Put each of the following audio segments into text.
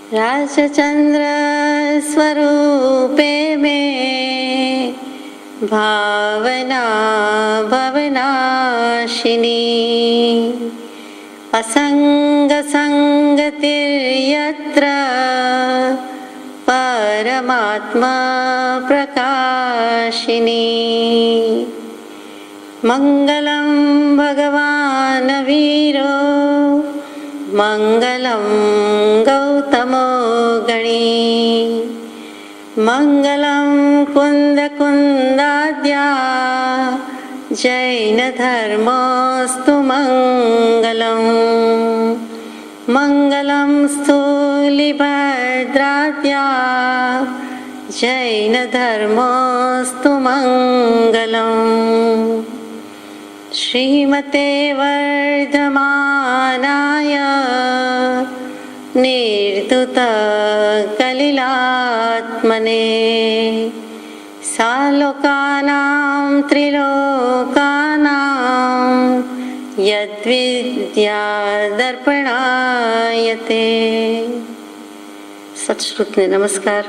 राजचंद्र स्वरूपे में भावना भवनाशिनी असंग संगतिर्यत्र परमात्मा प्रकाशिनी मंगलम भगवान वीरो मंगलम गौतमो गणी मंगलम कुंद कुंदाद्या जैन धर्मोस्तु मंगलम मंगलम स्थूलिभद्राद्या जैन धर्मोस्तु मंगलम श्रीमते वर्धमानाय निर्धुत कलिलात्मने सालोकानां त्रिलोकानां यद्विद्या दर्पणायते। सत्श्रुतने नमस्कार,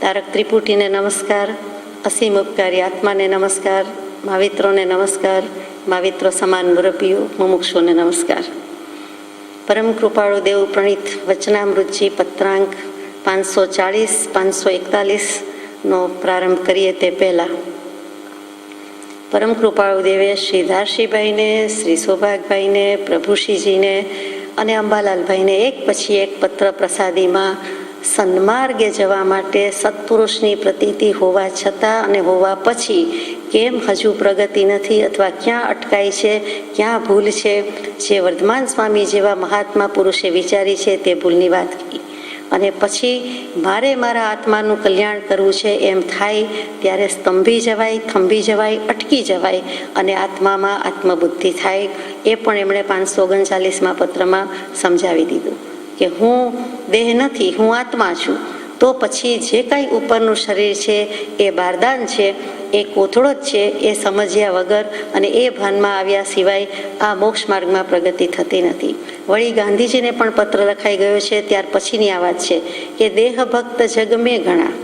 तारक त्रिपुटीने नमस्कार, असीम उपकारी आत्माने नमस्कार, महावित्रोने नमस्कार, महाविત્રો સમાન મુરબ્બીઓ, મુમુક્ષુઓને નમસ્કાર. પરમ કૃપાળુ દેવ પ્રણીત વચનામૃતજી પત્રાંક 540-541નો પ્રારંભ કરીએ તે પહેલાં પરમ કૃપાળુ દેવે શ્રી ધારશીભાઈને, શ્રી સૌભાગભાઈને, પ્રભુશ્રીજીને અને અંબાલાલભાઈને એક પછી એક પત્ર પ્રસાદીમાં સન્માર્ગે જવા માટે સત્પુરુષની પ્રતીતિ હોવા છતાં અને હોવા પછી કેમ હજુ પ્રગતિ નથી અથવા ક્યાં અટકાય છે, ક્યાં ભૂલ છે, જે વર્ધમાન સ્વામી જેવા મહાત્મા પુરુષે વિચારી છે તે ભૂલની વાત કરી. અને પછી મારે મારા આત્માનું કલ્યાણ કરવું છે એમ થાય ત્યારે સ્તંભી જવાય, થંભી જવાય, અટકી જવાય અને આત્મામાં આત્મબુદ્ધિ થાય. એ પણ એમણે 539માં પત્રમાં સમજાવી દીધું કે હું દેહ નથી, હું આત્મા છું. તો પછી જે કાંઈ ઉપરનું શરીર છે એ બારદાન છે, એ કોથળો જ છે, એ સમજ્યા વગર અને એ ભાનમાં આવ્યા સિવાય આ મોક્ષ માર્ગમાં પ્રગતિ થતી નથી. વળી ગાંધીજીને પણ પત્ર લખાઈ ગયો છે ત્યાર પછીની આ વાત છે કે દેહ ભક્ત જગમે ઘણા.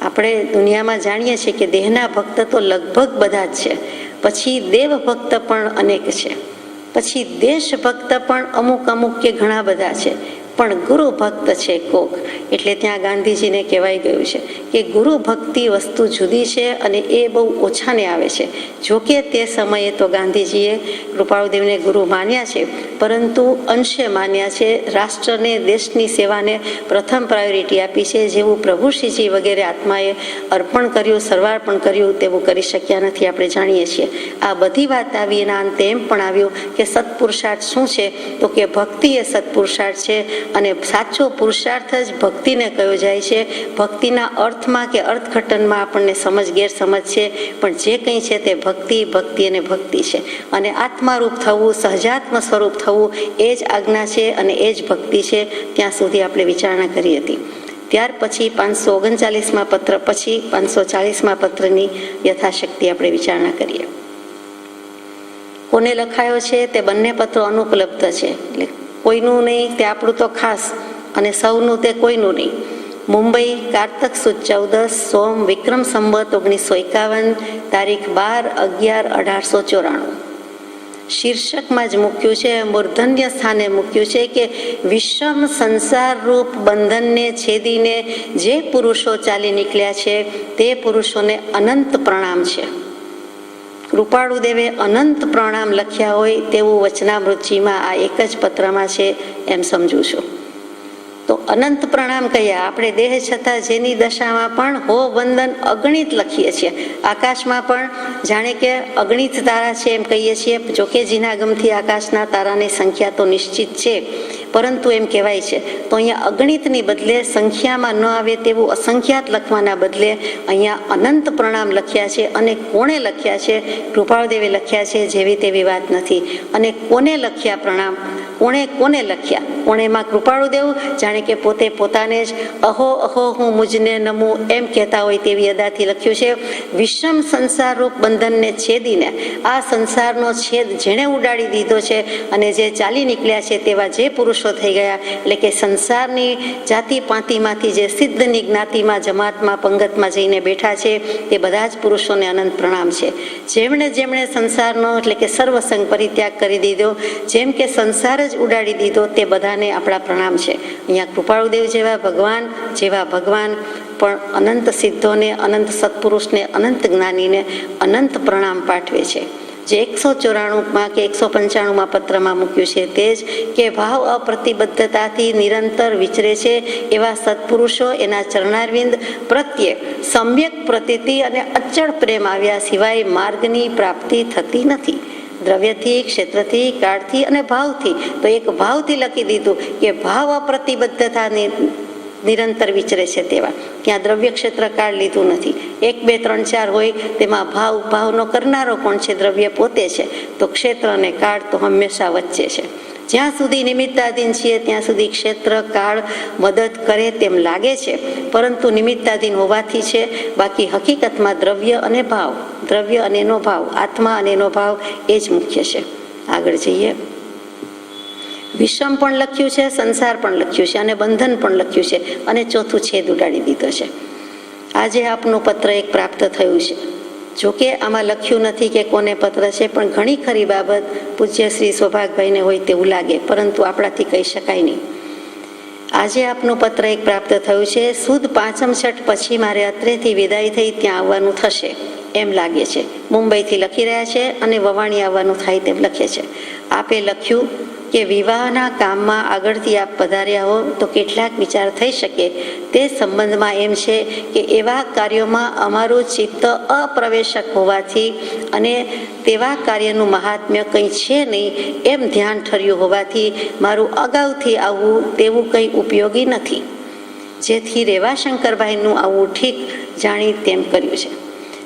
આપણે દુનિયામાં જાણીએ છીએ કે દેહના ભક્ત તો લગભગ બધા જ છે, પછી દેવ ભક્ત પણ અનેક છે, પછી દેશ ભક્ત પણ અમુક અમુક કે ઘણા બધા છે, પણ ગુરુ ભક્ત છે કોક. એટલે ત્યાં ગાંધીજીને કહેવાય ગયું છે કે ગુરુ ભક્તિ વસ્તુ જુદી છે અને એ બહુ ઓછાને આવે છે. જોકે તે સમયે તો ગાંધીજીએ કૃપાળુદેવને ગુરુ માન્યા છે, પરંતુ અંશે માન્યા છે. રાષ્ટ્રને, દેશની સેવાને પ્રથમ પ્રાયોરિટી આપી છે. જેવું પ્રભુશ્રીજી વગેરે આત્માએ અર્પણ કર્યું, સર્વાર્પણ કર્યું, તેવું કરી શક્યા નથી, આપણે જાણીએ છીએ. આ બધી વાત આવી એના અંતે એમ પણ આવ્યું કે સત્પુરુષાર્થ શું છે, તો કે ભક્તિ એ સત્પુરુષાર્થ છે અને સાચો પુરુષાર્થ જ ભક્તિને કયો જાય છે. ભક્તિના અર્થમાં કે અર્થઘટનમાં આપણને સમજ ગેરસમજ છે, પણ જે કંઈ છે તે ભક્તિ, ભક્તિ અને ભક્તિ છે. અને આત્મારૂપ થવું, સહજાત્મ સ્વરૂપ થવું એ જ આજ્ઞા છે અને એ જ ભક્તિ છે. ત્યાં સુધી આપણે વિચારણા કરી હતી. ત્યાર પછી 539માં પત્ર પછી 540માં પત્રની યથાશક્તિ આપણે વિચારણા કરીએ. કોને લખાયો છે તે બંને પત્રો અનુપલબ્ધ છે, એટલે કોઈનું નહીં તે આપણું તો ખાસ અને સૌનું તે કોઈનું નહીં. મુંબઈ, કારતક સુદ 14, સોમ, વિક્રમ સંવત 1951, તારીખ 12/11/1894. શીર્ષકમાં જ મૂક્યું છે, મૂર્ધન્ય સ્થાને મૂક્યું છે કે વિષમ સંસાર રૂપ બંધનને છેદીને જે પુરુષો ચાલી નીકળ્યા છે તે પુરુષોને અનંત પ્રણામ છે. કૃપાળુદેવે અનંત પ્રણામ લખ્યા હોય તેવું વચનામૃતજીમાં આ એક જ પત્રમાં છે એમ સમજું છું. તો અનંત પ્રણામ કયા? આપણે દેહ છતાં જેની દશામાં પણ હો વંદન અગણિત લખીએ છીએ. આકાશમાં પણ જાણે કે અગણિત તારા છે એમ કહીએ છીએ. જોકે જીનાગમથી આકાશના તારાની સંખ્યા તો નિશ્ચિત છે, પરંતુ એમ કહેવાય છે તો અહીંયા અગણિતની બદલે સંખ્યામાં ન આવે તેવું અસંખ્યાત લખવાના બદલે અહીંયા અનંત પ્રણામ લખ્યા છે. અને કોણે લખ્યા છે? કૃપાળુદેવે લખ્યા છે, જેવી તેવી વાત નથી. અને કોને લખ્યા પ્રણામ? કોણે કોને લખ્યા? કોણેમાં કૃપાળુદેવ જાણે કે પોતે પોતાને જ અહો અહો હું મુજને નમું એમ કહેતા હોય તેવી અદાથી લખ્યું છે. વિષમ સંસારરૂપ બંધનને છેદીને આ સંસારનો છેદ જેણે ઉડાડી દીધો છે અને જે ચાલી નીકળ્યા છે તેવા જે પુરુષો થઈ ગયા, એટલે કે સંસારની જાતિ પાંતિમાંથી જે સિદ્ધની જ્ઞાતિમાં જમાતમાં પંગતમાં જઈને બેઠા છે તે બધા જ પુરુષોને અનંત પ્રણામ છે. જેમણે સંસારનો એટલે કે સર્વસંગ પરિત્યાગ કરી દીધો, જેમ કે સંસાર જ ઉડાડી દીધો, તે બધાને આપણા પ્રણામ છે. અહીંયા કૃપાળુદેવ જેવા ભગવાન પણ અનંત સિદ્ધોને, અનંત સત્પુરુષને, અનંત જ્ઞાનીને અનંત પ્રણામ પાઠવે છે. જે 194માં કે 195માં પત્રમાં મૂક્યું છે તે જ કે ભાવ અપ્રતિબદ્ધતાથી નિરંતર વિચરે છે એવા સત્પુરુષો એના ચરણારવિંદ પ્રત્યે સમ્યક પ્રતીતિ અને અચળ પ્રેમ આવ્યા સિવાય માર્ગની પ્રાપ્તિ થતી નથી. દ્રવ્યથી, ક્ષેત્રથી, કાળથી અને ભાવથી. તો એક ભાવથી લખી દીધું કે ભાવ અપ્રતિબદ્ધતાની નિરંતર વિચરે છે તેવા. ત્યાં દ્રવ્ય ક્ષેત્ર કાળ લીધું નથી. 1, 2, 3, 4 હોય તેમાં ભાવનો કરનારો કોણ છે? દ્રવ્ય પોતે છે. તો ક્ષેત્ર અને કાળ તો હંમેશા વચ્ચે છે. જ્યાં સુધી નિમિત્તાધીન છીએ ત્યાં સુધી ક્ષેત્ર કાળ મદદ કરે તેમ લાગે છે, પરંતુ નિમિત્તાધીન હોવાથી છે. બાકી હકીકતમાં દ્રવ્ય અને ભાવ, દ્રવ્ય અને એનો ભાવ, આત્મા અને એનો ભાવ એ જ મુખ્ય છે. આગળ જઈએ. વિષમ પણ લખ્યું છે, સંસાર પણ લખ્યું છે અને બંધન પણ લખ્યું છે અને ચોથું છેદ ઉડાડી દીધો છે. આજે આપનું પત્ર એક પ્રાપ્ત થયું છે. જોકે આમાં લખ્યું નથી કે કોને પત્ર છે, પણ ઘણી ખરી બાબત પૂજ્ય શ્રી સૌભાગભાઈને હોય તેવું લાગે, પરંતુ આપણાથી કહી શકાય નહીં. આજે આપનું પત્ર એક પ્રાપ્ત થયું છે. સુદ પાંચમ છઠ પછી મારે અત્રેથી વિદાય થઈ ત્યાં આવવાનું થશે એમ લાગે છે. મુંબઈથી લખી રહ્યા છે અને વવાણી આવવાનું થાય તેમ લખે છે. આપે લખ્યું કે વિવાહના કામમાં આગળથી આપ પધાર્યા હો તો કેટલાક વિચાર થઈ શકે તે સંબંધમાં એમ છે કે એવા કાર્યોમાં અમારું ચિત્ત અપ્રવેશક હોવાથી અને તેવા કાર્યનું મહાત્મ્ય કંઈ છે નહીં એમ ધ્યાન ઠર્યું હોવાથી મારું અગાઉથી આવવું તેવું કંઈ ઉપયોગી નથી. જેથી રેવાશંકરભાઈનું આવવું ઠીક જાણી તેમ કર્યું છે.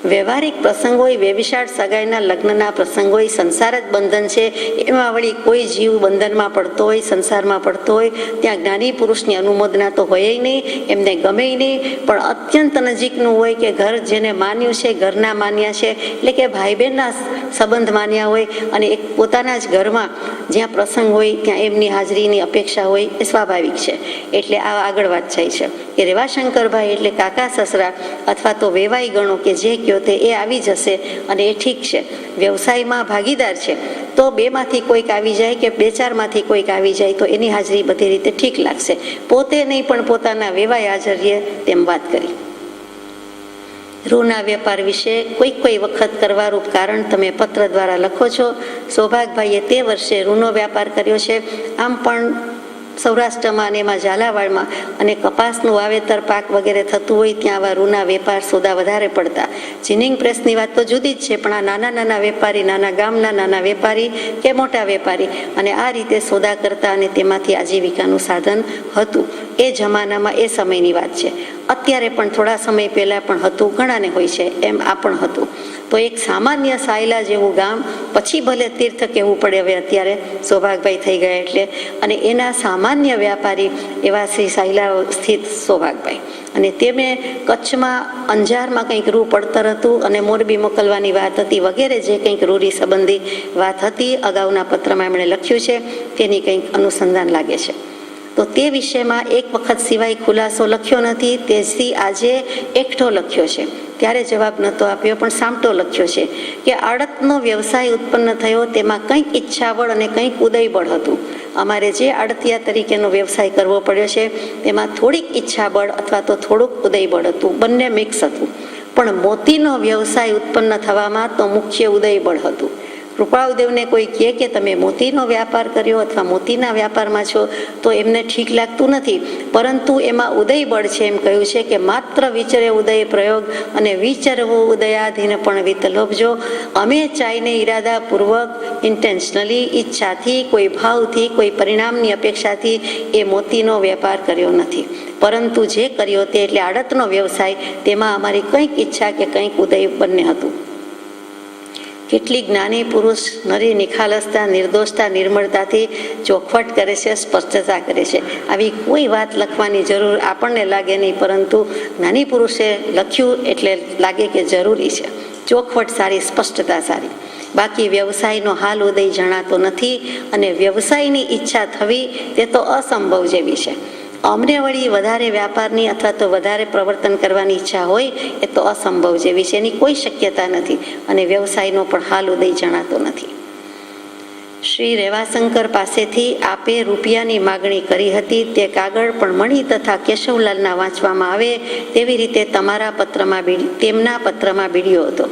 વ્યવહારિક પ્રસંગોય, વ્યભિચાર સગાઈના લગ્નના પ્રસંગોય સંસાર જ બંધન છે. એમાં વળી કોઈ જીવ બંધનમાં પડતો હોય, સંસારમાં પડતો હોય, ત્યાં જ્ઞાની પુરુષની અનુમોદના તો હોય નહીં, એમને ગમે નહીં. પણ અત્યંત નજીકનું હોય કે ઘર જેને માન્યું છે, ઘરના માન્યા છે, એટલે કે ભાઈ બહેનના સંબંધ માન્યા હોય અને એક પોતાના જ ઘરમાં જ્યાં પ્રસંગ હોય ત્યાં એમની હાજરીની અપેક્ષા હોય એ સ્વાભાવિક છે. એટલે આ આગળ વાત થાય છે કે રેવાશંકરભાઈ એટલે કાકા સસરા અથવા તો વેવાઈ ગણો કે જે તે એ આવી જશે અને એ ઠીક છે. વ્યવસાયમાં ભાગીદાર છે તો બેમાંથી કોઈક આવી જાય કે 2-4માંથી કોઈક આવી જાય તો એની હાજરી બધી રીતે ઠીક લાગશે. પોતે નહીં પણ પોતાના વેવાઈ હાજર રહે તેમ વાત કરી. રૂના વેપાર વિશે કોઈ વખત કરવારૂપ કારણ તમે પત્ર દ્વારા લખો છો. સૌભાગભાઈએ તે વર્ષે રૂનો વેપાર કર્યો છે. આમ પણ સૌરાષ્ટ્રમાં અને એમાં ઝાલાવાડમાં અને કપાસનું વાવેતર, પાક વગેરે થતું હોય ત્યાં આવા રૂના વેપાર સોદા વધારે પડતા. જીનિંગ પ્રેસની વાત તો જુદી જ છે, પણ આ નાના વેપારી, નાના ગામના નાના વેપારી કે મોટા વેપારી અને આ રીતે સોદા કરતા અને તેમાંથી આજીવિકાનું સાધન હતું. એ જમાનામાં એ સમયની વાત છે. અત્યારે પણ થોડા સમય પહેલાં પણ હતું, ઘણાને હોય છે એમ આ પણ હતું. તો એક સામાન્ય સાયલા જેવું ગામ, પછી ભલે તીર્થ કહેવું પડે હવે અત્યારે સૌભાગભાઈ થઈ ગયા એટલે, અને એના સામાન્ય વ્યાપારી એવા શ્રી સાયલા સ્થિત સૌભાગભાઈ. અને તેમને કચ્છમાં અંજારમાં કંઈક રૂ પડતર હતું અને મોરબી મોકલવાની વાત હતી વગેરે જે કંઈક રૂરી સંબંધી વાત હતી અગાઉના પત્રમાં એમણે લખ્યું છે તેની કંઈક અનુસંધાન લાગે છે. તો તે વિષયમાં એક વખત સિવાય ખુલાસો લખ્યો નથી, તેથી આજે એકઠો લખ્યો છે. ત્યારે જવાબ નહોતો આપ્યો પણ સામટો લખ્યો છે કે આડતનો વ્યવસાય ઉત્પન્ન થયો તેમાં કંઈક ઈચ્છાબળ અને કંઈક ઉદયબળ હતું. અમારે જે આડતિયા તરીકેનો વ્યવસાય કરવો પડ્યો છે તેમાં થોડીક ઈચ્છાબળ અથવા તો થોડુંક ઉદયબળ હતું, બંને મિક્સ હતું. પણ મોતીનો વ્યવસાય ઉત્પન્ન થવામાં તો મુખ્ય ઉદયબળ હતું. કૃપાળુદેવને કોઈ કહે કે તમે મોતીનો વ્યાપાર કર્યો અથવા મોતીના વ્યાપારમાં છો તો એમને ઠીક લાગતું નથી, પરંતુ એમાં ઉદયબળ છે એમ કહ્યું છે કે માત્ર વિચરે ઉદય પ્રયોગ અને વિચરવું ઉદયાધીન પણ વિતલોભજો. અમે ચાઈને ઈરાદાપૂર્વક, ઇન્ટેન્શનલી, ઈચ્છાથી, કોઈ ભાવથી, કોઈ પરિણામની અપેક્ષાથી એ મોતીનો વેપાર કર્યો નથી, પરંતુ જે કર્યો તે એટલે આડતનો વ્યવસાય, તેમાં અમારી કંઈક ઈચ્છા કે કંઈક ઉદય બંને હતું. કેટલી જ્ઞાની પુરુષ નરી નિખાલસતા, નિર્દોષતા, નિર્મળતાથી ચોખવટ કરે છે, સ્પષ્ટતા કરે છે. આવી કોઈ વાત લખવાની જરૂર આપણને લાગે નહીં, પરંતુ જ્ઞાની પુરુષે લખ્યું એટલે લાગે કે જરૂરી છે. ચોખવટ સારી, સ્પષ્ટતા સારી. બાકી વ્યવસાયનો હાલ ઉદય જણાતો નથી, અને વ્યવસાયની ઈચ્છા થવી તે તો અસંભવ જેવી છે. અમને વળી વધારે વ્યાપારની અથવા તો વધારે પ્રવર્તન કરવાની ઈચ્છા હોય એ તો અસંભવ જેવી છે, એની કોઈ શક્યતા નથી, અને વ્યવસાયનો પણ હાલ ઉદય જણાતો નથી. શ્રી રેવાશંકર પાસેથી આપે રૂપિયાની માગણી કરી હતી, તે કાગળ પણ મણી તથા કેશવલાલના વાંચવામાં આવે તેવી રીતે તેમના પત્રમાં બીડ્યો હતો.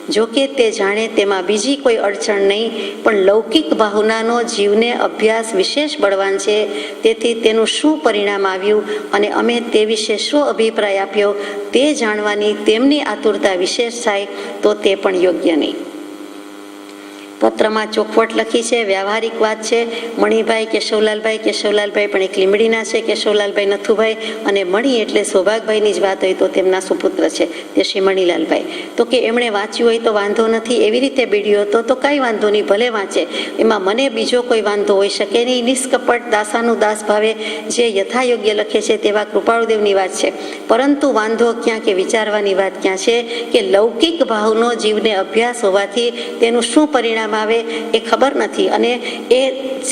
જોકે તે જાણે તેમાં બીજી કોઈ અડચણ નહીં, પણ લૌકિક ભાવનાનો જીવને અભ્યાસ વિશેષ બળવાન છે, તેથી તેનું શું પરિણામ આવ્યું અને અમે તે વિશે શું અભિપ્રાય આપ્યો તે જાણવાની તેમની આતુરતા વિશેષ થાય તો તે પણ યોગ્ય નહીં. પત્રમાં ચોખવટ લખી છે, વ્યવહારિક વાત છે. મણિભાઈ કેશવલાલભાઈ પણ એક લીંબડીના છે, કેશવલાલભાઈ નથુભાઈ, અને મણી એટલે સૌભાગભાઈની જ વાત હોય તો તેમના સુપુત્ર છે તે શ્રી મણીલાલભાઈ. તો કે એમણે વાંચ્યું હોય તો વાંધો નથી, એવી રીતે બીડ્યો હતો તો કાંઈ વાંધો નહીં, ભલે વાંચે, એમાં મને બીજો કોઈ વાંધો હોઈ શકે નહીં. નિષ્કપટ દાસાનું દાસ ભાવે જે યથાયોગ્ય લખે છે તેવા કૃપાળુદેવની વાત છે, પરંતુ વાંધો ક્યાં કે વિચારવાની વાત ક્યાં છે કે લૌકિક ભાવનો જીવને અભ્યાસ હોવાથી તેનું શું પરિણામ આવે એ ખબર નથી, અને એ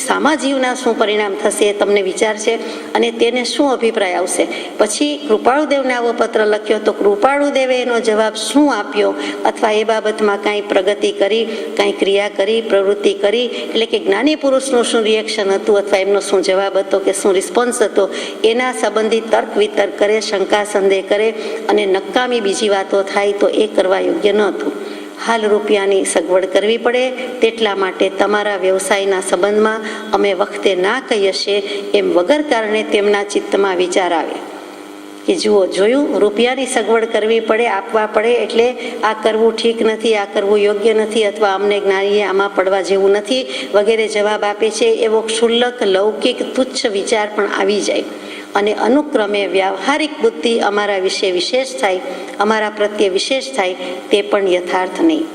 સામાજીવના શું પરિણામ થશે એ તમને વિચાર છે, અને તેને શું અભિપ્રાય આવશે. પછી કૃપાળુદેવને આવો પત્ર લખ્યો તો કૃપાળુદેવે એનો જવાબ શું આપ્યો, અથવા એ બાબતમાં કાંઈ પ્રગતિ કરી, કાંઈ ક્રિયા કરી, પ્રવૃત્તિ કરી, એટલે કે જ્ઞાની પુરુષનું શું રિએક્શન હતું અથવા એમનો શું જવાબ હતો કે શું રિસ્પોન્સ હતો, એના સંબંધિત તર્ક વિતર્ક કરે, શંકા સંદેહ કરે, અને નકામી બીજી વાતો થાય તો એ કરવા યોગ્ય ન હતું. હાલ રૂપિયાની સગવડ કરવી પડે, તેટલા માટે તમારા વ્યવસાયના સંબંધમાં અમે વખતે ના કહી હશે એમ વગર કારણે તેમના ચિત્તમાં વિચાર આવે કે જુઓ, જોયું, રૂપિયાની સગવડ કરવી પડે, આપવા પડે, એટલે આ કરવું ઠીક નથી, આ કરવું યોગ્ય નથી, અથવા અમને જ્ઞાનીએ આમાં પડવા જેવું નથી વગેરે જવાબ આપે છે. એવો ક્ષુલ્લક લૌકિક તુચ્છ વિચાર પણ આવી જાય, અને અનુક્રમે વ્યાવહારિક બુદ્ધિ અમારા વિશે વિશેષ થાય, અમારા પ્રત્યે વિશેષ થાય, તે પણ યથાર્થ નહીં.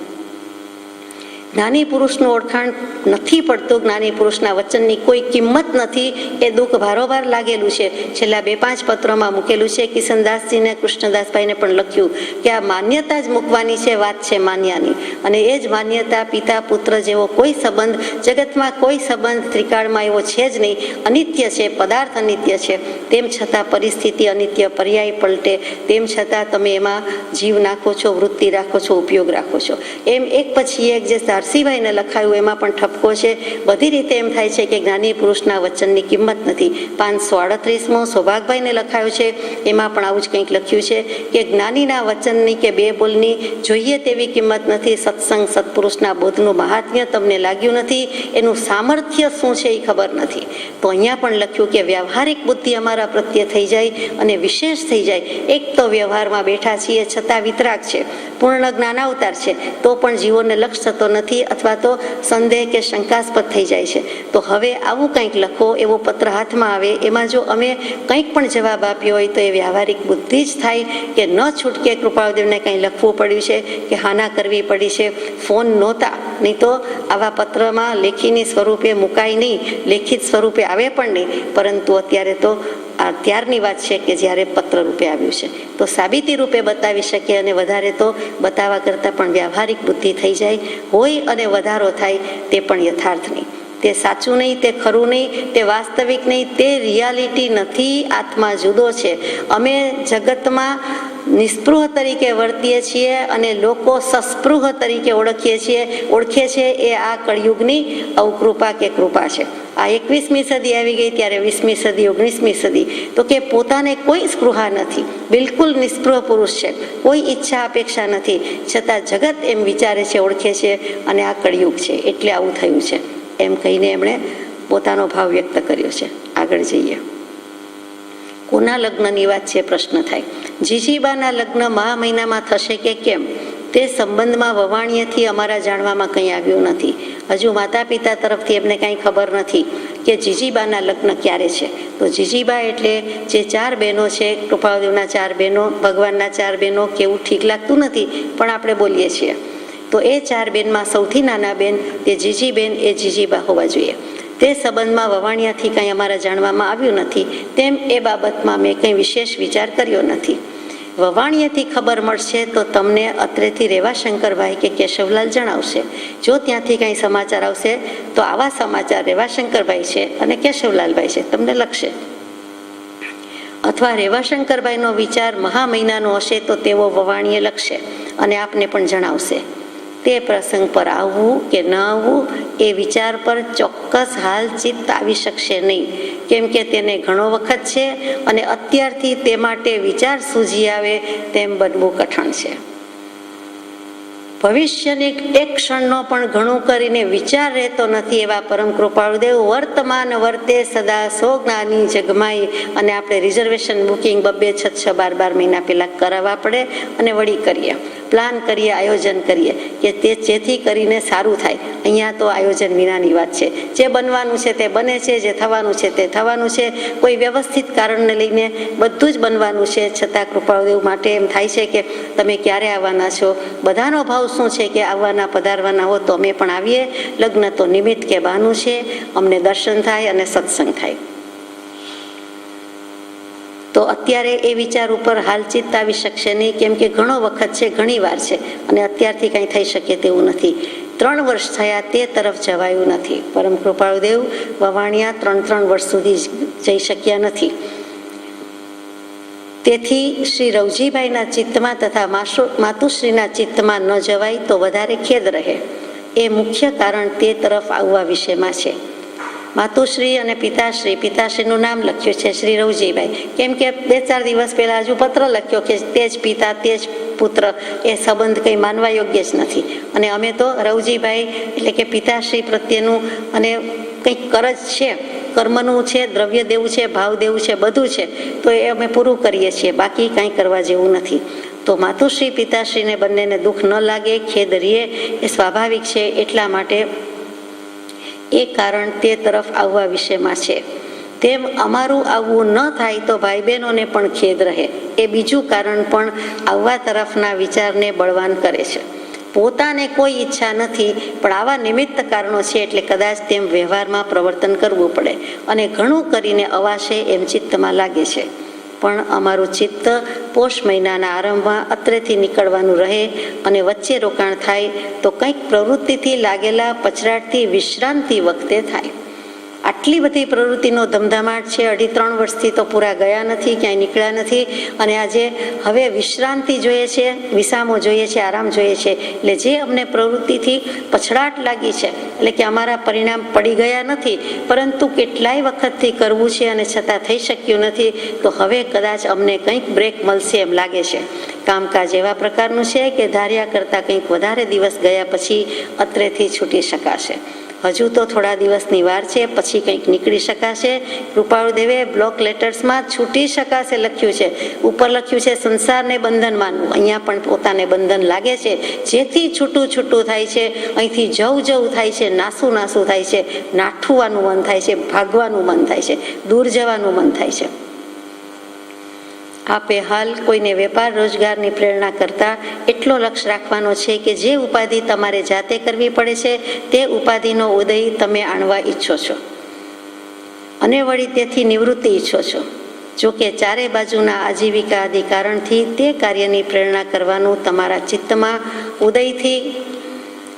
જ્ઞાની પુરુષનું ઓળખાણ નથી પડતું, જ્ઞાની પુરુષના વચનની કોઈ કિંમત નથી, એ દુઃખ ભારોભાર લાગેલું છે. છેલ્લા 2-5 પત્રોમાં મૂકેલું છે. કિશનદાસજીને, કૃષ્ણદાસભાઈને પણ લખ્યું કે આ માન્યતા જ મૂકવાની છે, વાત છે માન્યાની, અને એ જ માન્યતા પિતા પુત્ર જેવો કોઈ સંબંધ, જગતમાં કોઈ સંબંધ ત્રિકાળમાં એવો છે જ નહીં. અનિત્ય છે, પદાર્થ અનિત્ય છે, તેમ છતાં પરિસ્થિતિ અનિત્ય, પર્યાય પલટે, તેમ છતાં તમે એમાં જીવ નાખો છો, વૃત્તિ રાખો છો, ઉપયોગ રાખો છો. એમ એક પછી એક જે નરસિંહભાઈને લખાયું એમાં પણ ઠપકો છે. બધી રીતે એમ થાય છે કે જ્ઞાની પુરુષના વચનની કિંમત નથી. 538 સૌભાગભાઈને લખાયું છે, એમાં પણ આવું જ કંઈક લખ્યું છે કે જ્ઞાનીના વચનની કે બે બોલની જોઈએ તેવી કિંમત નથી. સત્સંગ સત્પુરુષના બોધનું મહાત્મ્ય તમને લાગ્યું નથી, એનું સામર્થ્ય શું છે એ ખબર નથી. તો અહીંયા પણ લખ્યું કે વ્યવહારિક બુદ્ધિ અમારા પ્રત્યે થઈ જાય અને વિશેષ થઈ જાય. એક તો વ્યવહારમાં બેઠા છીએ છતાં વિતરાગ છે, પૂર્ણ જ્ઞાનાવતાર છે, તો પણ જીવોને લક્ષ્ય થતો નથી, અથવા તો સંદેહ કે શંકાસ્પદ થઈ જાય છે. તો હવે આવું કંઈક લખો, એવો પત્ર હાથમાં આવે, એમાં જો અમે કંઈક પણ જવાબ આપ્યો હોય તો એ વ્યવહારિક બુદ્ધિ જ થાય કે ન છૂટકે કૃપાળુદેવને કંઈ લખવું પડ્યું છે કે હાના કરવી પડી છે. ફોન નહોતા, નહીં તો આવા પત્રમાં લેખીની સ્વરૂપે મુકાય નહીં, લેખિત સ્વરૂપે આવે પણ નહીં, પરંતુ અત્યારે તો આ ત્યારની વાત છે કે જ્યારે પત્ર રૂપે આવ્યું છે, તો સાબિતી રૂપે બતાવી શકે, અને વધારે તો બતાવવા કરતાં પણ વ્યવહારિક બુદ્ધિ થઈ જાય હોય અને વધારો થાય તે પણ યથાર્થ નહીં, તે સાચું નહીં, તે ખરું નહીં, તે વાસ્તવિક નહીં, તે રિયાલિટી નથી. આત્મા જુદો છે. અમે જગતમાં નિસ્પૃહ તરીકે વર્તીએ છીએ અને લોકો સસ્પૃહ તરીકે ઓળખીએ છીએ. એ આ કળિયુગની અવકૃપા કે કૃપા છે. આ 21મી સદી આવી ગઈ, ત્યારે 20મી સદી, 19મી સદી, તો કે પોતાને કોઈ સ્પૃહા નથી, બિલકુલ નિસ્પૃહ પુરુષ છે, કોઈ ઈચ્છા અપેક્ષા નથી, છતાં જગત એમ વિચારે છે, ઓળખે છે, અને આ કળિયુગ છે એટલે આવું થયું છે એમ કહીને એમણે પોતાનો ભાવ વ્યક્ત કર્યો છે. આગળ જઈએ. કોના લગ્નની વાત છે પ્રશ્ન થાય. જીજીબાના લગ્ન મહા મહિનામાં થશે કે કેમ તે સંબંધમાં વવાણીએથી અમારા જાણવામાં કંઈ આવ્યું નથી. હજુ માતા પિતા તરફથી એમને કાંઈ ખબર નથી કે જીજીબાના લગ્ન ક્યારે છે. તો જીજીબા એટલે જે 4 બહેનો છે, કૃપાળુદેવના 4 બહેનો, ભગવાનના 4 બહેનો, કેવું ઠીક લાગતું નથી પણ આપણે બોલીએ છીએ. તો એ 4 બેનમાં સૌથી નાના બેન તે જીજીબેન એ જીજીબા હોવા જોઈએ. તે સંબંધમાં વવાણિયાથી કંઈ અમારા જાણવામાં આવ્યું નથી, તેમ એ બાબતમાં મેં કંઈ વિશેષ વિચાર કર્યો નથી. વવાણિયાથી ખબર મળશે તો તમને અત્રેથી રેવાશંકરભાઈ કે કેશવલાલ જણાવશે. જો ત્યાંથી કંઈ સમાચાર આવશે તો આવા સમાચાર રેવાશંકરભાઈ છે અને કેશવલાલભાઈ છે તમને લખશે. અથવા રેવાશંકરભાઈનો વિચાર મહા મહિનાનો હશે તો તેઓ વવાણીએ લખશે અને આપને પણ જણાવશે. તે પ્રસંગ પર આવવું કે ન આવવું એ વિચાર પર ચોક્કસ હાલ ચિત્ત આવી શકશે નહીં, કેમ કે તેને ઘણો વખત છે અને અત્યારથી તે માટે વિચાર સૂઝી આવે તેમ બનવું કઠણ છે. ભવિષ્યની એક ક્ષણનો પણ ઘણું કરીને વિચાર રહેતો નથી એવા પરમ કૃપાળુદેવ વર્તમાન વર્તે સદા સો જ્ઞાની જગમાઈ. અને આપણે રિઝર્વેશન બુકિંગ 2, 6, 6, 12 મહિના પહેલાં કરાવવા પડે અને વળી કરીએ, પ્લાન કરીએ, આયોજન કરીએ કે તે જેથી કરીને સારું થાય. અહીંયા તો આયોજન વિનાની વાત છે. જે બનવાનું છે તે બને છે, જે થવાનું છે તે થવાનું છે. કોઈ વ્યવસ્થિત કારણને લઈને બધું જ બનવાનું છે. છતાં કૃપાળુદેવ માટે એમ થાય છે કે તમે ક્યારે આવવાના છો. બધાનો ભાવ શું છે કે આવવાના પધારવાના હો તો અમે પણ આવીએ. લગ્ન તો નિમિત્ત કે બહાનું છે, અમને દર્શન થાય અને સત્સંગ થાય. તો અત્યારે એ વિચાર ઉપર હાલ ચિત્ત આવી શકશે નહીં, કેમ કે ઘણો વખત છે, ઘણી વાર છે અને અત્યારથી કંઈ થઈ શકે તેવું નથી. 3 વર્ષ થયા તે તરફ જવાયું નથી. પરમ કૃપાળુદેવ વવાણિયા 3 વર્ષ સુધી જઈ શક્યા નથી. તેથી શ્રી રવજીભાઈના ચિત્તમાં તથા માતુશ્રીના ચિત્તમાં ન જવાય તો વધારે ખેદ રહે. એ મુખ્ય કારણ તે તરફ આવવા વિશેમાં છે. માતુશ્રી અને પિતાશ્રીનું નામ લખ્યું છે શ્રી રવજીભાઈ, કેમ કે 2-4 દિવસ પહેલા હજુ પત્ર લખ્યો કે તે જ પિતા તે જ પુત્ર. એ સંબંધ કંઈ માનવા યોગ્ય જ નથી. અને અમે તો રવજીભાઈ એટલે કે પિતાશ્રી પ્રત્યેનું અને કંઈક કરજ છે, કર્મનું છે, દ્રવ્ય દેવું છે, ભાવ દેવું છે, બધું છે, તો એ અમે પૂરું કરીએ છીએ. બાકી કાંઈ કરવા જેવું નથી. તો માતુશ્રી પિતાશ્રીને બંનેને દુઃખ ન લાગે, ખેદ રહે એ સ્વાભાવિક છે. એટલા માટે એ કારણ તે તરફ આવવા વિશેમાં છે. તેમ અમારું આવવું ન થાય તો ભાઈ બહેનોને પણ ખેદ રહે એ બીજું કારણ પણ આવવા તરફના વિચારને બળવાન કરે છે. પોતાને કોઈ ઈચ્છા નથી, પણ આવા નિમિત્ત કારણો છે એટલે કદાચ તેમ વ્યવહારમાં પ્રવર્તન કરવું પડે અને ઘણું કરીને અવાશે એમ ચિત્તમાં લાગે છે. પણ અમારું ચિત્ત પોષ મહિનાના આરંભમાં અત્રેથી નીકળવાનું રહે અને વચ્ચે રોકાણ થાય તો કંઈક પ્રવૃત્તિથી લાગેલા પછડાટથી વિશ્રાંતિ વખતે થાય. આટલી બધી પ્રવૃત્તિનો ધમધમાટ છે. 2.5-3 વર્ષથી તો પૂરા ગયા નથી, ક્યાંય નીકળ્યા નથી. અને આજે હવે વિશ્રાંતિ જોઈએ છે, વિસામો જોઈએ છે, આરામ જોઈએ છે. એટલે જે અમને પ્રવૃત્તિથી પછડાટ લાગી છે, એટલે કે અમારા પરિણામ પડી ગયા નથી, પરંતુ કેટલાય વખતથી કરવું છે અને છતાં થઈ શક્યું નથી, તો હવે કદાચ અમને કંઈક બ્રેક મળશે એમ લાગે છે. કામકાજ એવા પ્રકારનું છે કે ધાર્યા કરતાં કંઈક વધારે દિવસ ગયા પછી અત્રેથી છૂટી શકાશે. હજુ તો થોડા દિવસની વાર છે, પછી કંઈક નીકળી શકાશે. કૃપાળુદેવે બ્લોક લેટર્સમાં છૂટી શકાશે લખ્યું છે. ઉપર લખ્યું છે સંસારને બંધન માનવું. અહીંયા પણ પોતાને બંધન લાગે છે. જેથી છૂટું થાય છે, અહીંથી જવું થાય છે, નાસું થાય છે, નાઠવાનું મન થાય છે, ભાગવાનું મન થાય છે, દૂર જવાનું મન થાય છે. આપે હાલ કોઈને વેપાર રોજગારની પ્રેરણા કરતા એટલો લક્ષ્ય રાખવાનો છે કે જે ઉપાધિ તમારે જાતે કરવી પડે છે તે ઉપાધિનો ઉદય તમે આણવા ઈચ્છો છો અને વળી તેથી નિવૃત્તિ ઈચ્છો છો. જો કે ચારે બાજુના આજીવિકા આદિ કારણથી તે કાર્યની પ્રેરણા કરવાનું તમારા ચિત્તમાં ઉદયથી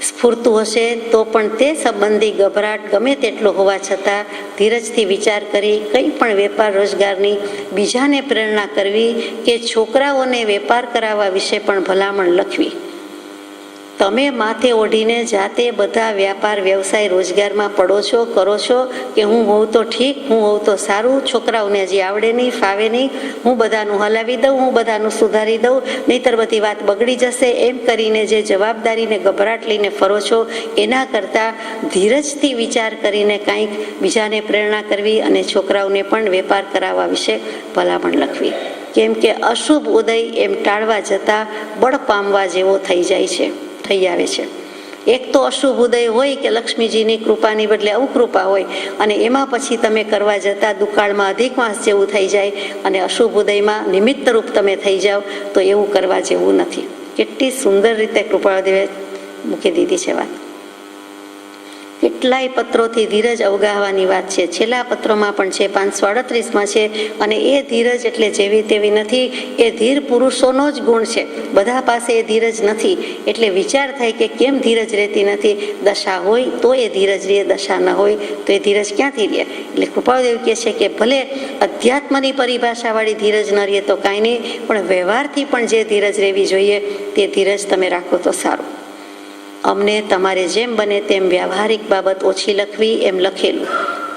સ્ફૂર્તું હશે તો પણ તે સંબંધી ગભરાટ ગમે તેટલો હોવા છતાં ધીરજથી વિચાર કરી કંઈ પણ વેપાર રોજગારની બીજાને પ્રેરણા કરવી કે છોકરાઓને વેપાર કરાવવા વિશે પણ ભલામણ લખવી. તમે માથે ઓઢીને જાતે બધા વ્યાપાર વ્યવસાય રોજગારમાં પડો છો, કરો છો કે હું હોઉં તો ઠીક, હું હોઉં તો સારું, છોકરાઓને હજી આવડે નહીં, ફાવે નહીં, હું બધાનું હલાવી દઉં, હું બધાનું સુધારી દઉં, નહીંતર બધી વાત બગડી જશે, એમ કરીને જે જવાબદારીને ગભરાટ લઈને ફરો છો એના કરતાં ધીરજથી વિચાર કરીને કાંઈક બીજાને પ્રેરણા કરવી અને છોકરાઓને પણ વેપાર કરાવવા વિશે ભલામણ લખવી. કેમ કે અશુભ ઉદય એમ ટાળવા જતાં બળ પામવા જેવો થઈ આવે છે. એક તો અશુભ ઉદય હોય કે લક્ષ્મીજીની કૃપાની બદલે અવકૃપા હોય અને એમાં પછી તમે કરવા જતા દુકાળમાં અધિક માસ જેવું થઈ જાય અને અશુભ ઉદયમાં નિમિત્ત રૂપ તમે થઈ જાઓ તો એવું કરવા જેવું નથી. કેટલી સુંદર રીતે કૃપાળુદેવે મૂકી દીધી છે વાત. કેટલાય પત્રોથી ધીરજ અવગાહવાની વાત છે. છેલ્લા પત્રોમાં પણ છે, 538માં છે. અને એ ધીરજ એટલે જેવી તેવી નથી, એ ધીર પુરુષોનો જ ગુણ છે. બધા પાસે એ ધીરજ નથી. એટલે વિચાર થાય કે કેમ ધીરજ રહેતી નથી. દશા હોય તો એ ધીરજ રહે, દશા ન હોય તો એ ધીરજ ક્યાંથી રહે. એટલે કૃપાળુદેવ કહે છે કે ભલે અધ્યાત્મની પરિભાષાવાળી ધીરજ ન રહે તો કાંઈ નહીં, પણ વ્યવહારથી પણ જે ધીરજ રહેવી જોઈએ તે ધીરજ તમે રાખો તો સારું. અમને તમારે જેમ બને તેમ વ્યવહારિક બાબત ઓછી લખવી એમ લખેલું.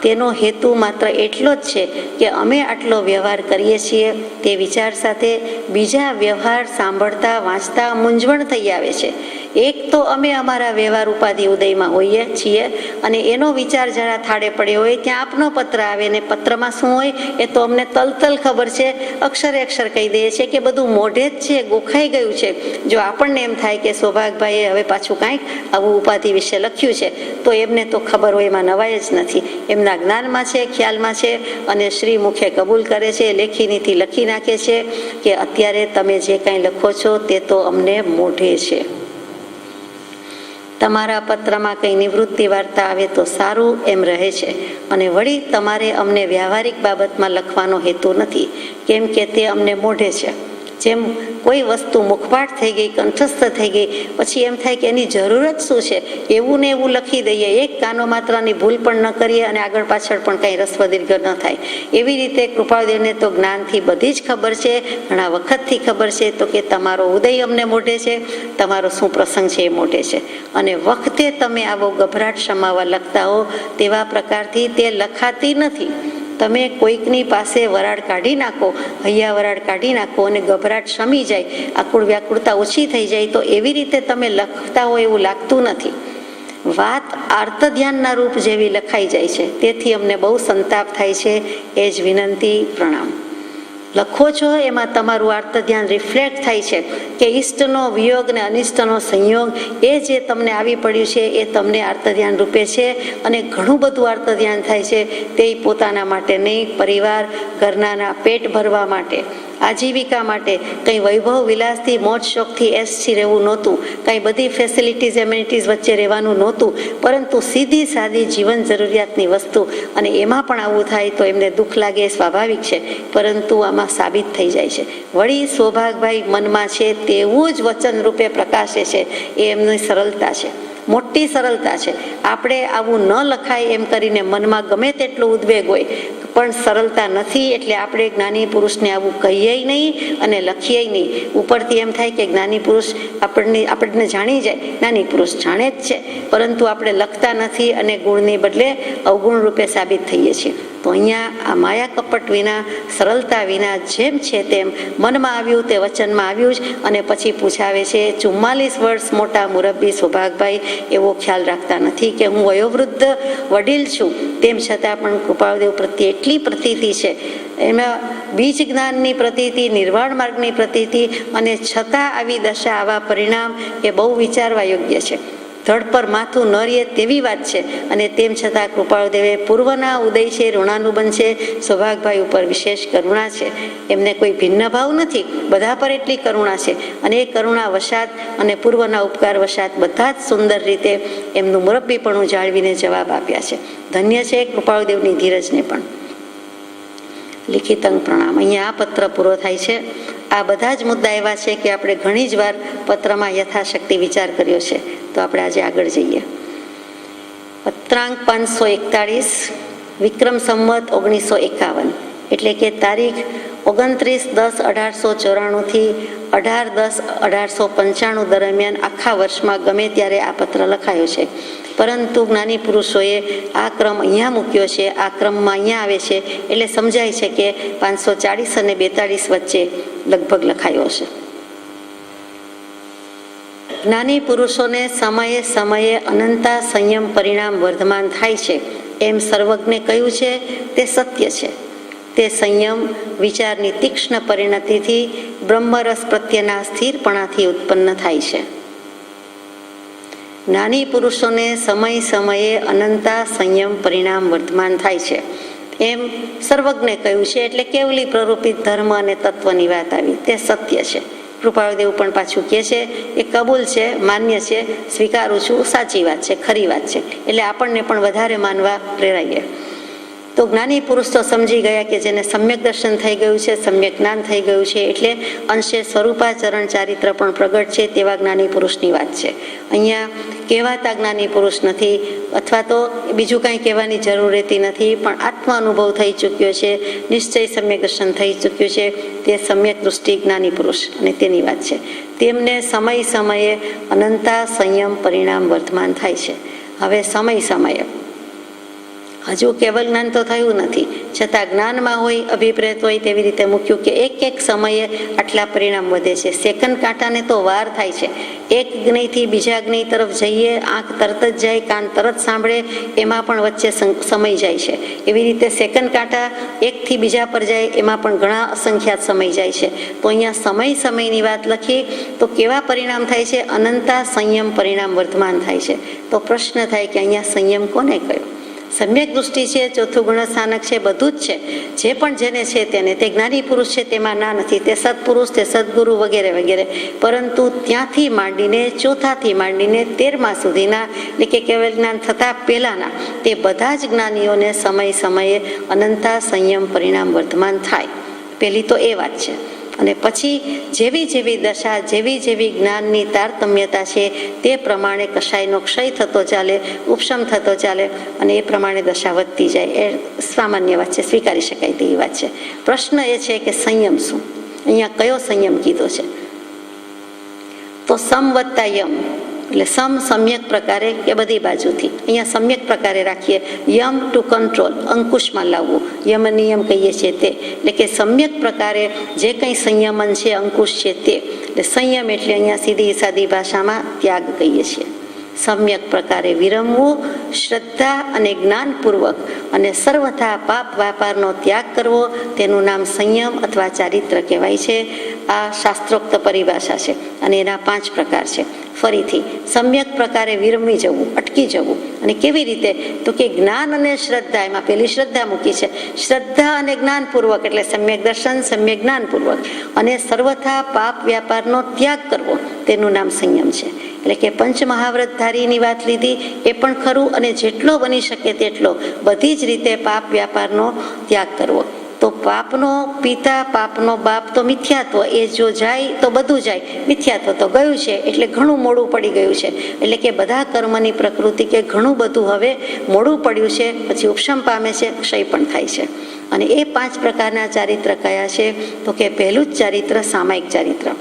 તેનો હેતુ માત્ર એટલો જ છે કે અમે આટલો વ્યવહાર કરીએ છીએ તે વિચાર સાથે બીજા વ્યવહાર સાંભળતા વાંચતા મૂંઝવણ થઈ આવે છે. એક તો અમે અમારા વ્યવહાર ઉપાધિ ઉદયમાં હોઈએ છીએ અને એનો વિચાર જરા થાળે પડ્યો હોય ત્યાં આપનો પત્ર આવે ને પત્રમાં શું હોય એ તો અમને તલતલ ખબર છે. અક્ષરે અક્ષર કહી દઈએ છીએ કે બધું મોઢે જ છે, ગોખાઈ ગયું છે. જો આપણને એમ થાય કે સૌભાગભાઈએ હવે પાછું કાંઈક આવું ઉપાધિ વિશે લખ્યું છે તો એમને તો ખબર હોય, એમાં નવાઈ જ નથી. એમના જ્ઞાનમાં છે, ખ્યાલમાં છે અને શ્રી મુખે કબૂલ કરે છે, લેખીનીથી લખી નાખે છે કે અત્યારે તમે જે કાંઈ લખો છો તે તો અમને મોઢે છે. તમારા પત્રમાં કંઈ નિવૃત્તિ વાર્તા આવે તો સારું એમ રહે છે. અને વળી તમારે અમને વ્યવહારિક બાબતમાં લખવાનો હેતુ નથી, કેમ કે તે અમને મોઢે છે. જેમ કોઈ વસ્તુ મુખપાઠ થઈ ગઈ, કંઠસ્થ થઈ ગઈ, પછી એમ થાય કે એની જરૂર જ શું છે, એવું ને એવું લખી દઈએ, એક કાનો માત્રાની ભૂલ પણ ન કરીએ અને આગળ પાછળ પણ કંઈ રસ્વ દીર્ઘ ન થાય. એવી રીતે કૃપાળુદેવને તો જ્ઞાનથી બધી જ ખબર છે, ઘણા વખતથી ખબર છે. તો કે તમારો ઉદય અમને મોઢે છે, તમારો શું પ્રસંગ છે એ મોઢે છે. અને વખતે તમે આવો ગભરાટ સમાવવા લખતા હો તેવા પ્રકારથી તે લખાતી નથી. તમે કોઈકની પાસે વરાળ કાઢી નાખો, હૈયા વરાળ કાઢી નાખો અને ગભરાટ શમી જાય, આકુળ વ્યાકુળતા ઓછી થઈ જાય તો એવી રીતે તમે લખતા હો એવું લાગતું નથી. વાત આર્ત ધ્યાનના રૂપ જેવી લખાઈ જાય છે. તેથી અમને બહુ સંતાપ થાય છે. એ જ વિનંતી, પ્રણામ. લખો છો એમાં તમારું આર્ત ધ્યાન રિફ્લેક્ટ થાય છે કે ઈષ્ટનો વિયોગ ને અનિષ્ટનો સંયોગ એ જે તમને આવી પડ્યું છે એ તમને આર્ત ધ્યાન રૂપે છે. અને ઘણું બધું આર્ત ધ્યાન થાય છે તે પોતાના માટે નહીં, પરિવાર ઘરનાના પેટ ભરવા માટે, આજીવિકા માટે, કંઈ વૈભવ વિલાસથી મોજ શોખથી એસથી રહેવું નહોતું, કંઈ બધી ફેસિલિટીઝ એમ્યુનિટીઝ વચ્ચે રહેવાનું નહોતું, પરંતુ સીધી સાદી જીવન જરૂરિયાતની વસ્તુ. અને એમાં પણ આવું થાય તો એમને દુઃખ લાગે, સ્વાભાવિક છે, પરંતુ આમાં સાબિત થઈ જાય છે. વળી સૌભાગભાઈ મનમાં છે તેવું જ વચન રૂપે પ્રકાશે છે. એ એમની સરળતા છે, મોટી સરળતા છે. આપણે આવું ન લખાય એમ કરીને મનમાં ગમે તેટલો ઉદ્વેગ હોય પણ સરળતા નથી. એટલે આપણે જ્ઞાની પુરુષને આવું કહીએ નહીં અને લખીએ નહીં. ઉપરથી એમ થાય કે જ્ઞાની પુરુષ આપણને જાણી જાય, જ્ઞાની પુરુષ જાણે જ છે, પરંતુ આપણે લખતા નથી અને ગુણની બદલે અવગુણ રૂપે સાબિત થઈએ છીએ. તો અહીંયા આ માયા કપટ વિના, સરળતા વિના જેમ છે તેમ મનમાં આવ્યું તે વચનમાં આવ્યું જ. અને પછી પૂછાવે છે 44 વર્ષ મોટા મુરબ્બી સૌભાગભાઈ એવો ખ્યાલ રાખતા નથી કે હું વયોવૃદ્ધ વડીલ છું, તેમ છતાં પણ કૃપાળુદેવ પ્રત્યે એટલી પ્રતીતિ છે. એમાં બીજ જ્ઞાનની પ્રતીતિ, નિર્વાણ માર્ગની પ્રતીતિ, અને છતાં આવી દશા, આવા પરિણામ એ બહુ વિચારવા યોગ્ય છે. ધડ પર માથું ન રહે તેવી વાત છે. અને તેમ છતાં કૃપાળુદેવે પૂર્વના ઉદય છે, ઋણાનુબંધ છે, સૌભાગભાઈ ઉપર વિશેષ કરુણા છે. એમને કોઈ ભિન્ન ભાવ નથી, બધા પર એટલી કરુણા છે. અને એ કરુણા વશાત અને પૂર્વના ઉપકાર વશાત બધા જ સુંદર રીતે એમનું મુરબ્બીપણું જાળવીને જવાબ આપ્યા છે. ધન્ય છે કૃપાળુદેવની ધીરજને પણ. લિખિતંગ પ્રણામ. અહીંયા આ પત્ર પૂરો થાય છે. આ બધા જ મુદ્દા એવા છે કે આપણે ઘણી જ વાર પત્રમાં યથાશક્તિ વિચાર કર્યો છે. તો આપણે આજે આગળ જઈએ. પત્રાંક 541, વિક્રમ સંવત 1951, એટલે કે તારીખ 29/10/1894 18/10/1895 દરમિયાન આખા વર્ષમાં ગમે ત્યારે આ પત્ર લખાયો છે. પરંતુ જ્ઞાની પુરુષોએ આ ક્રમ અહીંયા મૂક્યો છે, આ ક્રમમાં અહીંયા આવે છે, એટલે સમજાય છે કે 540 અને 42 વચ્ચે લગભગ લખાયો છે. જ્ઞાની પુરુષોને સમયે સમયે અનંતા સંયમ પરિણામ વર્ધમાન થાય છે એમ સર્વજ્ઞે કહ્યું છે તે સત્ય છે. તે સંયમ વિચારની તીક્ષ્ણ પરિણતિથી બ્રહ્મરસ પ્રત્યેના સ્થિરપણાથી ઉત્પન્ન થાય છે. જ્ઞાની પુરુષોને સમય સમયે અનંતા સંયમ પરિણામ વર્ધમાન થાય છે એમ સર્વજ્ઞે કહ્યું છે. એટલે કેવલી પ્રરૂપિત ધર્મ અને તત્વની વાત આવી, તે સત્ય છે. કૃપાળુદેવ પણ પાછું કહે છે એ કબૂલ છે, માન્ય છે, સ્વીકારું છું, સાચી વાત છે, ખરી વાત છે, એટલે આપણને પણ વધારે માનવા પ્રેરાઈએ. તો જ્ઞાની પુરુષ તો સમજી ગયા કે જેને સમ્યક દર્શન થઈ ગયું છે, સમ્યક જ્ઞાન થઈ ગયું છે, એટલે અંશે સ્વરૂપાચરણ ચારિત્ર પણ પ્રગટ છે તેવા જ્ઞાની પુરુષની વાત છે. અહીંયા કહેવાતા જ્ઞાની પુરુષ નથી, અથવા તો બીજું કાંઈ કહેવાની જરૂર રહેતી નથી, પણ આત્મ અનુભવ થઈ ચૂક્યો છે, નિશ્ચય સમ્યક દર્શન થઈ ચૂક્યું છે, તે સમ્યક દૃષ્ટિ જ્ઞાની પુરુષ અને તેની વાત છે. તેમને સમય સમયે અનંતા સંયમ પરિણામ વર્તમાન થાય છે. હવે સમય સમયે હજુ કેવલ જ્ઞાન તો થયું નથી, છતાં જ્ઞાનમાં હોય, અભિપ્રેત હોય, તેવી રીતે મૂક્યું કે એક એક સમયે આટલા પરિણામ વધે છે. સેકન્ડ કાંટાને તો વાર થાય છે. એક જ્ઞેયથી બીજા જ્ઞેય તરફ જઈએ, આંખ તરત જ જાય, કાન તરત સાંભળે, એમાં પણ વચ્ચે સમય જાય છે. એવી રીતે સેકન્ડ કાંટા એકથી બીજા પર જાય, એમાં પણ ઘણા અસંખ્યાત સમય જાય છે. તો અહીંયા સમયની વાત લખી તો કેવા પરિણામ થાય છે? અનંતા સંયમ પરિણામ વર્તમાન થાય છે. તો પ્રશ્ન થાય કે અહીંયા સંયમ કોને કયો? સમ્યક દૃષ્ટિ છે, ચોથું ગુણસ્થાનક છે, બધું જ છે. જે પણ જેને છે તેને, તે જ્ઞાની પુરુષ છે તેમાં ના નથી, તે સત્પુરુષ, તે સદગુરુ વગેરે વગેરે. પરંતુ ત્યાંથી માંડીને ચોથાથી માંડીને 13મા સુધીના, એટલે કે કેવલ જ્ઞાન થતા પહેલાના, તે બધા જ જ્ઞાનીઓને સમય સમયે અનંતા સંયમ પરિણામ વર્તમાન થાય. પહેલી તો એ વાત છે. અને પછી જેવી જેવી દશા, જેવી જેવી જ્ઞાનની તારતમ્યતા છે તે પ્રમાણે કશાયનો ક્ષય થતો ચાલે, ઉપશમ થતો ચાલે, અને એ પ્રમાણે દશા વધતી જાય. એ સામાન્ય વાત છે, સ્વીકારી શકાય તેવી વાત છે. પ્રશ્ન એ છે કે સંયમ શું? અહીંયા કયો સંયમ કીધો છે? તો સમ વત્તા યમ, એટલે સમ્યક પ્રકારે કે બધી બાજુથી. અહીંયા સમ્યક પ્રકારે રાખીએ, યમ ટુ કંટ્રોલ, અંકુશમાં લાવવું, યમ નિયમ કહીએ છીએ તે, એટલે કે સમ્યક પ્રકારે જે કંઈ સંયમન છે, અંકુશ છે તે. એટલે સંયમ એટલે અહીંયા સીધી સાદી ભાષામાં ત્યાગ કહીએ છીએ. સમ્યક પ્રકારે વિરમવું, શ્રદ્ધા અને જ્ઞાનપૂર્વક અને સર્વથા પાપ વ્યાપારનો ત્યાગ કરવો, તેનું નામ સંયમ અથવા ચારિત્ર કહેવાય છે. આ શાસ્ત્રોક્ત પરિભાષા છે અને એના 5 પ્રકાર છે. ફરીથી સમ્યક પ્રકારે વિરમી જવું, અટકી જવું. અને કેવી રીતે? તો કે જ્ઞાન અને શ્રદ્ધા, એમાં પેલી શ્રદ્ધા મૂકી છે. શ્રદ્ધા અને જ્ઞાનપૂર્વક એટલે સમ્યક દર્શન, સમ્યક જ્ઞાનપૂર્વક, અને સર્વથા પાપ વ્યાપારનો ત્યાગ કરવો, તેનું નામ સંયમ છે. એટલે કે પંચમહાવ્રતધારીની વાત લીધી એ પણ ખરું, અને જેટલો બની શકે તેટલો બધી જ રીતે પાપ વ્યાપારનો ત્યાગ કરવો. તો પાપનો પિતા, પાપનો બાપ તો મિથ્યાત્વ, એ જો જાય તો બધું જાય. મિથ્યાત્વ તો ગયું છે એટલે ઘણું મોડું પડી ગયું છે. એટલે કે બધા કર્મની પ્રકૃતિ કે ઘણું બધું હવે મોડું પડ્યું છે, પછી ઉપશમ પામે છે, ક્ષય પણ થાય છે. અને એ 5 પ્રકારના ચારિત્ર કયા છે? તો કે પહેલું જ ચારિત્ર સામાયિક ચારિત્ર.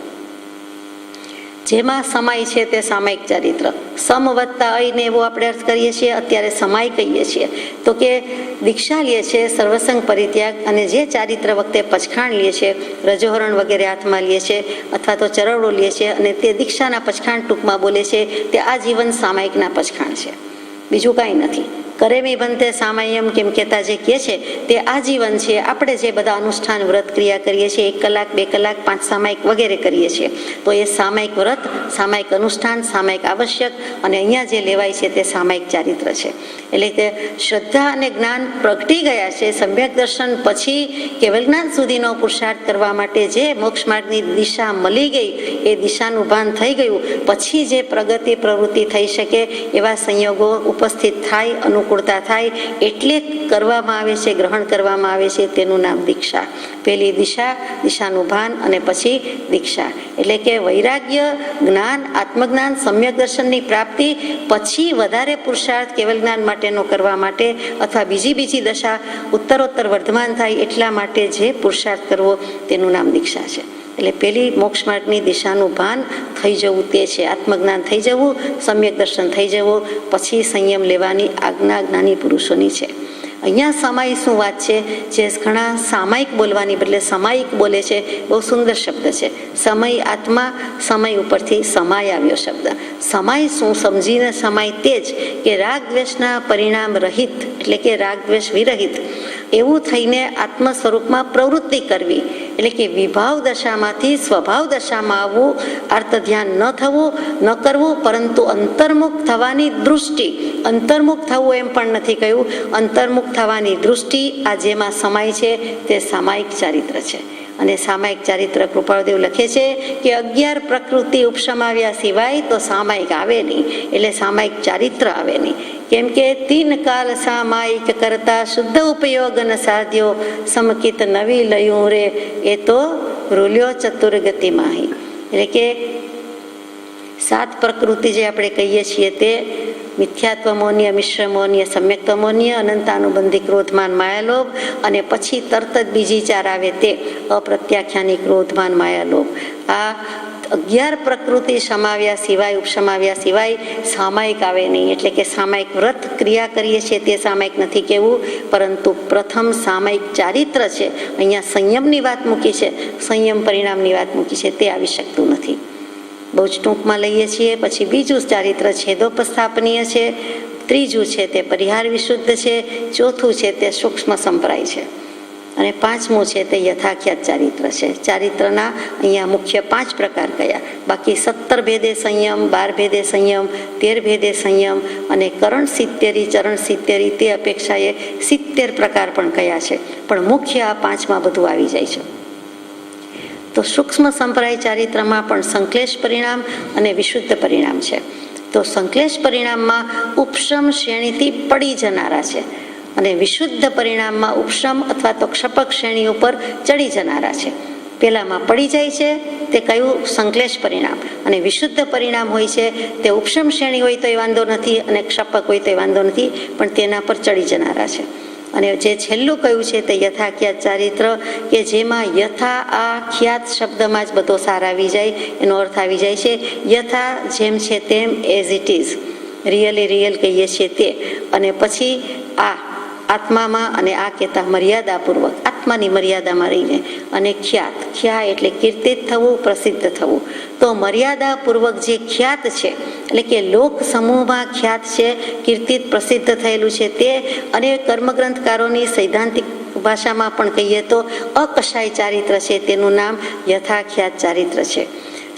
જેમાં સમાય છે તે સામાયિક ચારિત્ર. સમ વત્તા અયને એવો આપણે અર્થ કરીએ છીએ, અત્યારે સમાય કહીએ છીએ. તો કે દીક્ષા લે છે, સર્વસંગ પરિત્યાગ, અને જે ચારિત્ર વખતે પચખાણ લે છે, રજોહરણ વગેરે હાથમાં લે છે, અથવા તો ચરવડો લે છે, અને તે દીક્ષાના પચખાણ ટૂંકમાં બોલે છે, તે આ જીવન સામાયિકના પચખાણ છે, બીજું કાંઈ નથી. કરેમી બનતે સામાયમ કેમ કહેતા જે કહે છે તે આજીવન છે. આપણે જે બધા અનુષ્ઠાન વ્રત ક્રિયા કરીએ છીએ, 1 કલાક, 2 કલાક, 5 સામાયિક વગેરે કરીએ છીએ, તો એ સામાયિક વ્રત, સામાયિક અનુષ્ઠાન, સામાયિક આવશ્યક, અને અહીંયા જે લેવાય છે તે સામાયિક ચારિત્ર છે. એટલે કે શ્રદ્ધા અને જ્ઞાન પ્રગટી ગયા છે. સમ્યક દર્શન પછી કેવલ જ્ઞાન સુધીનો પુરુષાર્થ કરવા માટે જે મોક્ષ માર્ગની દિશા મળી ગઈ, એ દિશાનું ભાન થઈ ગયું, પછી જે પ્રગતિ પ્રવૃત્તિ થઈ શકે એવા સંયોગો ઉપસ્થિત થાય, અનુકૂળતા થાય, એટલે કરવામાં આવે છે, ગ્રહણ કરવામાં આવે છે, તેનું નામ દીક્ષા. પહેલી દિશાનું ભાન, અને પછી દીક્ષા. એટલે કે વૈરાગ્ય, જ્ઞાન, આત્મજ્ઞાન, સમ્યક દર્શનની પ્રાપ્તિ પછી વધારે પુરુષાર્થ કેવલ જ્ઞાન માટેનો કરવા માટે, અથવા બીજી દશા ઉત્તરોત્તર વર્ધમાન થાય એટલા માટે જે પુરુષાર્થ કરવો, તેનું નામ દીક્ષા છે. એટલે પેલી મોક્ષ માર્ગની દિશાનું ભાન થઈ જવું તે છે, આત્મજ્ઞાન થઈ જવું, સમ્યક દર્શન થઈ જવું, પછી સંયમ લેવાની આજ્ઞા જ્ઞાની પુરુષોની છે. અહીંયા સમાય શું વાત છે? જે ઘણા સામાયિક બોલવાની બદલે સમાયિક બોલે છે, બહુ સુંદર શબ્દ છે. સમય આત્મા, સમય ઉપરથી સમાય આવ્યો શબ્દ. સમાય શું સમજીને સમાય તે જ કે રાગ દ્વેષના પરિણામ રહિત, એટલે કે રાગ દ્વેષ વિરહિત એવું થઈને આત્મ સ્વરૂપમાં પ્રવૃત્તિ કરવી. એટલે કે વિભાવ દશામાંથી સ્વભાવ દશામાં આવવું, અર્થ ધ્યાન ન થવું, ન કરવું, પરંતુ અંતર્મુખ થવાની દૃષ્ટિ. અંતર્મુખ થવું એમ પણ નથી કહ્યું, અંતર્મુખ થવાની દૃષ્ટિ આ જેમાં સમાય છે તે સામાયિક ચારિત્ર છે. અને સામાયિક ચારિત્ર કૃપાળુદેવ લખે છે કે 11 પ્રકૃતિ ઉપસમાવ્યા સિવાય તો સામાયિક આવે નહીં, એટલે સામાયિક ચારિત્ર આવે નહીં. કેમ કે 3 કાલ સામાયિક કરતા શુદ્ધ ઉપયોગ ન સાધ્યો, સમકિત નવી લયું રે એ તો રૂલ્યો ચતુર્ગતિ માહી. એટલે કે 7 પ્રકૃતિ જે આપણે કહીએ છીએ તે મિથ્યાત્વ મૌન્ય, મિશ્ર મૌન્ય, સમ્યક્ત મૌન્ય, અનંતાનુબંધી, ક્રોધમાન, માયાલોભ, અને પછી તરત જ બીજી 4 આવે તે અપ્રત્યાખ્યાની, ક્રોધમાન, માયાલોભ. આ 11 પ્રકૃતિ સમાવ્યા સિવાય, ઉપસમાવ્યા સિવાય સામાયિક આવે નહીં. એટલે કે સામાયિક વ્રત ક્રિયા કરીએ છીએ તે સામાયિક નથી કહેવું, પરંતુ પ્રથમ સામાયિક ચારિત્ર છે. અહીંયા સંયમની વાત મૂકી છે, સંયમ પરિણામની વાત મૂકી છે, તે આવી શકતું નથી. બહુ જ ટૂંકમાં લઈએ છીએ. પછી બીજું ચારિત્ર છેદોપસ્થાપનીય છે, ત્રીજું છે તે પરિહાર વિશુદ્ધ છે, ચોથું છે તે સૂક્ષ્મ સંપ્રાય છે, અને પાંચમું છે તે યથાખ્યાત ચારિત્ર છે. ચારિત્રના અહીંયા મુખ્ય 5 પ્રકાર કયા, બાકી 17 ભેદે સંયમ, 12 ભેદે સંયમ, 13 ભેદે સંયમ, અને કરણ 70, ચરણ 70, તે અપેક્ષાએ 70 પ્રકાર પણ કયા છે. પણ મુખ્ય આ 5માં બધું આવી જાય છે. તો સૂક્ષ્મ સંપ્રાય ચારિત્રમાં પણ સંશ્લેષ પરિણામ અને વિશુદ્ધ પરિણામ છે. તો સંશ્લેષ પરિણામમાં ઉપશમ શ્રેણીથી પડી જનારા છે, અને વિશુદ્ધ પરિણામમાં ઉપશમ અથવા તો ક્ષપક શ્રેણી ઉપર ચડી જનારા છે. પેલામાં પડી જાય છે તે કયું સંશ્લેષ પરિણામ, અને વિશુદ્ધ પરિણામ હોય છે તે ઉપશમ શ્રેણી હોય તો એ વાંધો નથી, અને ક્ષપક હોય તો એ વાંધો નથી, પણ તેના પર ચડી જનારા છે. અને જે છેલ્લું કયું છે તે યથાખ્યાત ચારિત્ર, કે જેમાં યથા આ ખ્યાત શબ્દમાં જ બધો સાર આવી જાય, એનો અર્થ આવી જાય છે. યથા જેમ છે તેમ, as it is, really real કહીએ છીએ તે, અને પછી આ આત્મામાં, અને આ કહેતા મર્યાદાપૂર્વક, આત્માની મર્યાદામાં રહીને, અને ખ્યાત, ખ્યા એટલે કીર્તિત થવું, પ્રસિદ્ધ થવું. તો મર્યાદાપૂર્વક જે ખ્યાત છે, એટલે કે લોક સમૂહમાં ખ્યાત છે, કીર્તિત પ્રસિદ્ધ થયેલું છે તે, અને કર્મગ્રંથકારોની સૈદ્ધાંતિક ભાષામાં પણ કહીએ તો અકશાય ચારિત્ર છે, તેનું નામ યથાખ્યાત ચારિત્ર છે.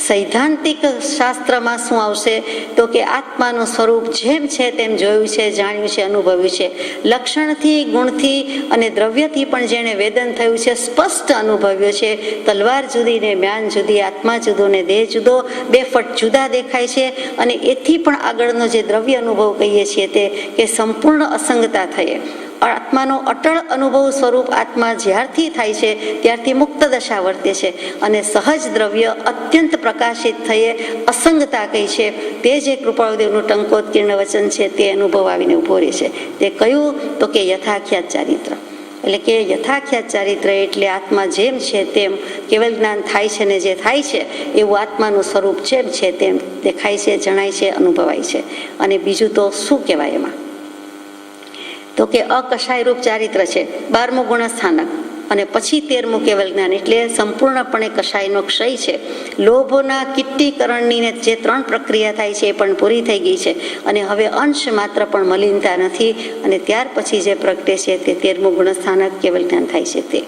સૈદ્ધાંતિક શાસ્ત્રમાં શું આવશે તો કે આત્માનું સ્વરૂપ જેમ છે તેમ જોયું છે, જાણ્યું છે, અનુભવ્યું છે. લક્ષણથી, ગુણથી અને દ્રવ્યથી પણ જેણે વેદન થયું છે, સ્પષ્ટ અનુભવ્યો છે. તલવાર જુદી ને મ્યાન જુદી, આત્મા જુદો ને દેહ જુદો, 2 ફટ જુદા દેખાય છે. અને એથી પણ આગળનો જે દ્રવ્ય અનુભવ કહીએ છીએ તે કે સંપૂર્ણ અસંગતા થયે, આત્માનો અટળ અનુભવ સ્વરૂપ આત્મા જ્યારથી થાય છે ત્યારથી મુક્ત દશા વર્તે છે, અને સહજ દ્રવ્ય અત્યંત પ્રકાશિત થયે અસંગતા કહી છે. તે જે કૃપાળુદેવનું ટંકોત્કીર્ણ વચન છે તે અનુભવ આવીને ઉભો રહે છે. તે કયું તો કે યથાખ્યાત ચારિત્ર. એટલે કે યથાખ્યાત ચારિત્ર એટલે આત્મા જેમ છે તેમ કેવલ જ્ઞાન થાય છે, ને જે થાય છે એવું આત્માનું સ્વરૂપ જેમ છે તેમ દેખાય છે, જણાય છે, અનુભવાય છે. અને બીજું તો શું કહેવાય એમાં તો કે અકશાય રૂપ ચારિત્ર છે, 12મું ગુણસ્થાનક, અને પછી 13મું કેવલ જ્ઞાન, એટલે સંપૂર્ણપણે કશાયનો ક્ષય છે. લોભોના કિટ્ટીકરણની જે 3 પ્રક્રિયા થાય છે એ પણ પૂરી થઈ ગઈ છે, અને હવે અંશ માત્ર પણ મલિનતા નથી. અને ત્યાર પછી જે પ્રગટે છે તે 13મું ગુણસ્થાનક કેવલ જ્ઞાન થાય છે તે.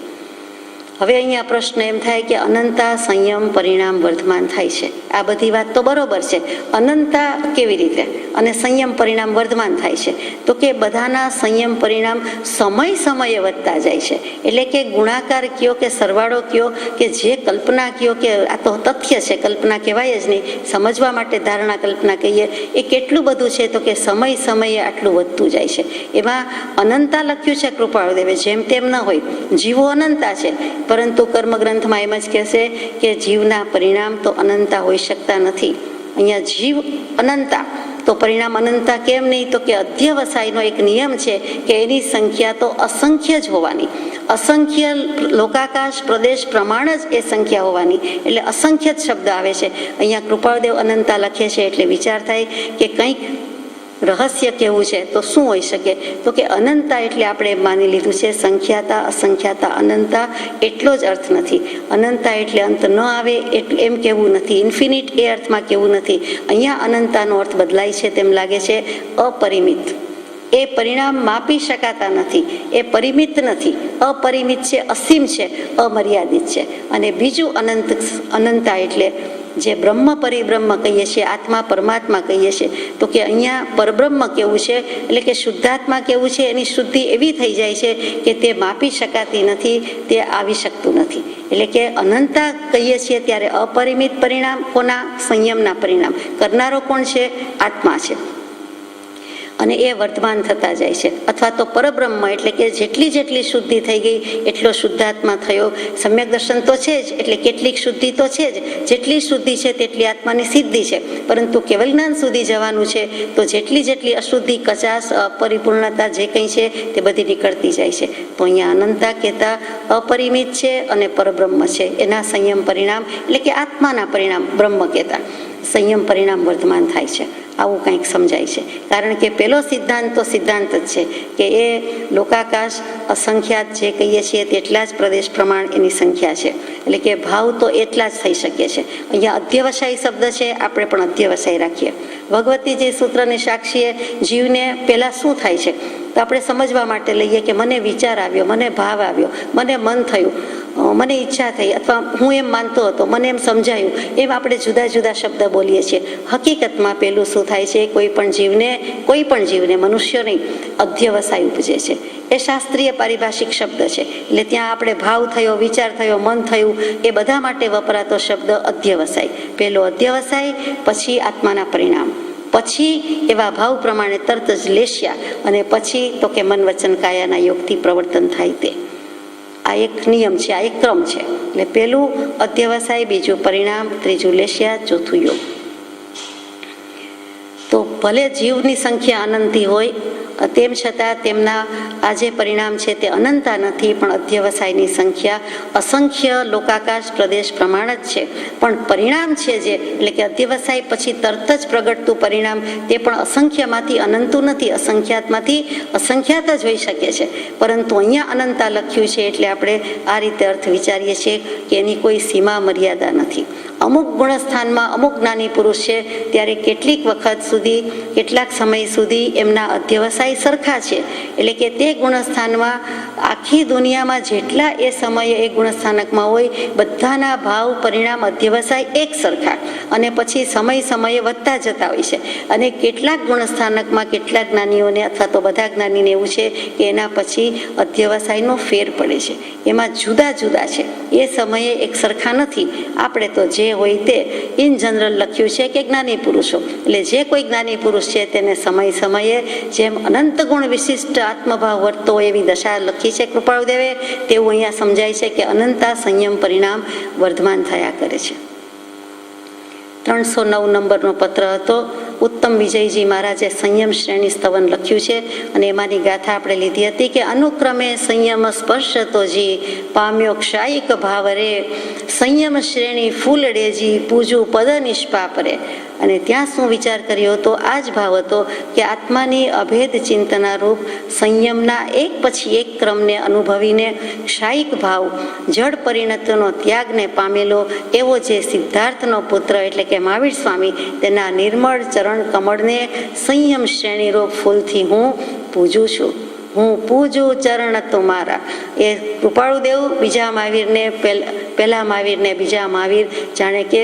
હવે અહીંયા પ્રશ્ન એમ થાય કે અનંતા સંયમ પરિણામ વર્ધમાન થાય છે. આ બધી વાત તો બરોબર છે, અનંતા કેવી રીતે અને સંયમ પરિણામ વર્ધમાન થાય છે તો કે બધાના સંયમ પરિણામ સમય સમયે વધતા જાય છે. એટલે કે ગુણાકાર કયો કે સરવાળો કયો કે જે કલ્પના કયો કે આ તો તથ્ય છે, કલ્પના કહેવાય જ નહીં, સમજવા માટે ધારણા કલ્પના કહીએ, એ કેટલું બધું છે તો કે સમય સમયે આટલું વધતું જાય છે. એમાં અનંતા લખ્યું છે કૃપાળુદેવે, જેમ તેમ ન હોય, જીવો અનંતા છે, પરંતુ કર્મગ્રંથમાં એમ જ કહેશે કે જીવના પરિણામ તો અનંતા હોઈ શકતા નથી. અહીંયા જીવ અનંતા તો પરિણામ અનંતા કેમ નહીં તો કે અધ્યવસાયનો એક નિયમ છે કે એની સંખ્યા તો અસંખ્ય જ હોવાની, અસંખ્ય લોકાકાશ પ્રદેશ પ્રમાણ જ એ સંખ્યા હોવાની, એટલે અસંખ્ય જ શબ્દ આવે છે. અહીંયા કૃપાળુદેવ અનંતા લખે છે એટલે વિચાર થાય કે કંઈક રહસ્ય કેવું છે તો શું હોઈ શકે તો કે અનંતા એટલે આપણે માની લીધું છે સંખ્યાતા અસંખ્યાતા, અનંતા એટલો જ અર્થ નથી. અનંતા એટલે અંત ન આવે એમ કેવું નથી, ઇન્ફિનિટ એ અર્થમાં કેવું નથી. અહીંયા અનંતાનો અર્થ બદલાય છે તેમ લાગે છે અપરિમિત. એ પરિણામ માપી શકાતા નથી, એ પરિમિત નથી, અપરિમિત છે, અસીમ છે, અમર્યાદિત છે. અને બીજું અનંતા એટલે જે બ્રહ્મ પરિબ્રહ્મ કહીએ છીએ, આત્મા પરમાત્મા કહીએ છીએ, તો કે અહીંયા પરબ્રહ્મ કેવું છે એટલે કે શુદ્ધાત્મા કેવું છે, એની શુદ્ધિ એવી થઈ જાય છે કે તે માપી શકાતી નથી, તે આવી શકતું નથી. એટલે કે અનંતા કહીએ છીએ ત્યારે અપરિમિત પરિણામ કોના? સંયમના પરિણામ. કરનારો કોણ છે? આત્મા છે. અને એ વર્તમાન થતા જાય છે. અથવા તો પરબ્રહ્મ એટલે કે જેટલી શુદ્ધિ થઈ ગઈ એટલો શુદ્ધાત્મા થયો. સમ્યક દર્શન તો છે જ, એટલે કેટલીક શુદ્ધિ તો છે જ. જેટલી શુદ્ધિ છે તેટલી આત્માની સિદ્ધિ છે. પરંતુ કેવલ જ્ઞાન સુધી જવાનું છે તો જેટલી અશુદ્ધિ, કચાશ, અપરિપૂર્ણતા જે કંઈ છે તે બધી નીકળતી જાય છે. તો અહીંયા અનંતા કહેતા અપરિમિત છે અને પરબ્રહ્મ છે. એના સંયમ પરિણામ એટલે કે આત્માના પરિણામ બ્રહ્મ કહેતા સંયમ પરિણામ વર્તમાન થાય છે. આવું કંઈક સમજાય છે. કારણ કે પેલો સિદ્ધાંત તો સિદ્ધાંત જ છે કે એ લોકાકાશ અસંખ્યાત જે કહીએ છીએ તેટલા જ પ્રદેશ પ્રમાણ એની સંખ્યા છે. એટલે કે ભાવ તો એટલા જ થઈ શકે છે. અહીંયા અધ્યવસાય શબ્દ છે, આપણે પણ અધ્યવસાય રાખીએ. ભગવતીજી સૂત્રની સાક્ષીએ જીવને પહેલાં શું થાય છે તો આપણે સમજવા માટે લઈએ કે મને વિચાર આવ્યો, મને ભાવ આવ્યો, મને મન થયું, મને ઈચ્છા થઈ, અથવા હું એમ માનતો હતો, મને એમ સમજાયું. એમ આપણે જુદા જુદા શબ્દ બોલીએ છીએ. હકીકતમાં પેલું શું થાય છે? કોઈ પણ જીવને મનુષ્ય નહીં, અધ્યવસાય ઉપજે છે. એ શાસ્ત્રીય પારિભાષિક શબ્દ છે. એટલે ત્યાં આપણે ભાવ થયો, વિચાર થયો, મન થયું, એ બધા માટે વપરાતો શબ્દ અધ્યવસાય. પેલો અધ્યવસાય, પછી આત્માના પરિણામ, પછી એવા ભાવ પ્રમાણે તરત જ લેશ્યા, અને પછી તો કે મન વચન કાયાના યોગથી પ્રવર્તન થાય. તે આ એક નિયમ છે, આ એક ક્રમ છે. એટલે પેલું અધ્યવસાય, બીજું પરિણામ, ત્રીજું લેશ્યા, ચોથું યોગ. તો ભલે જીવની સંખ્યા અનંતી હોય તેમ છતાં તેમના આ જે પરિણામ છે તે અનંતા નથી, પણ અધ્યવસાયની સંખ્યા અસંખ્ય લોકાકાશ પ્રદેશ પ્રમાણ જ છે. પણ પરિણામ છે જે, એટલે કે અધ્યવસાય પછી તરત જ પ્રગટતું પરિણામ, તે પણ અસંખ્યમાંથી અનંતું નથી, અસંખ્યાતમાંથી અસંખ્યાત જ હોઈ શકે છે. પરંતુ અહીંયા અનંતા લખ્યું છે એટલે આપણે આ રીતે અર્થ વિચારીએ છીએ કે એની કોઈ સીમા મર્યાદા નથી. અમુક ગુણસ્થાનમાં અમુક જ્ઞાની પુરુષ છે ત્યારે કેટલીક વખત સુધી, કેટલાક સમય સુધી એમના અધ્યવસાય સરખા છે. એટલે કે તે ગુણસ્થાનમાં આખી દુનિયામાં જેટલા એ સમયે એ ગુણસ્થાનકમાં હોય બધાના ભાવ, પરિણામ, અધ્યવસાય એક સરખા, અને પછી સમયે વધતા જતા હોય છે. અને કેટલાક ગુણસ્થાનકમાં કેટલાક જ્ઞાનીઓને અથવા તો બધા જ્ઞાનીને એવું છે કે એના પછી અધ્યવસાયનો ફેર પડે છે, એમાં જુદા જુદા છે, એ સમયે એક સરખા નથી. આપણે તો જે હોય તે ઇન જનરલ લખ્યું છે કે જ્ઞાની પુરુષો, એટલે જે કોઈ જ્ઞાની પુરુષ છે તેને સમયે જેમ અનંત ગુણ વિશિષ્ટ આત્મભાવ વર્તતો હોય એવી દશા લખી છે કૃપાળુદેવે, તેવું અહીંયા સમજાય છે કે અનંતા સંયમ પરિણામ વર્ધમાન થયા કરે છે. 309 નંબરનો પત્ર હતો. ઉત્તમ વિજયજી મહારાજે સંયમ શ્રેણી સ્તવન લખ્યું છે અને એમાંની ગાથા આપણે લીધી હતી કે અનુક્રમે સંયમ સ્પર્શતો જી પામ્યો ક્ષાયિક ભાવ રે, સંયમ શ્રેણી ફૂલડેજી પૂજું પદ નિષ્પાપ રે. અને ત્યાં શું વિચાર કર્યો હતો? આ જ ભાવ હતો કે આત્માની અભેદ ચિંતના રૂપ સંયમના એક પછી એક ક્રમને અનુભવીને ક્ષાયિક ભાવ, જડ પરિણતિનો ત્યાગને પામેલો એવો જે સિદ્ધાર્થનો પુત્ર એટલે કે મહાવીર સ્વામી, તેના નિર્મળ ચરણ કમળને સંયમ શ્રેણીરૂપ ફૂલથી હું પૂજું છું. હું પૂજું ચરણ તુમારા. એ કૃપાળુદેવ બીજા મહાવીરને, પહેલા મહાવીરને બીજા મહાવીર, જાણે કે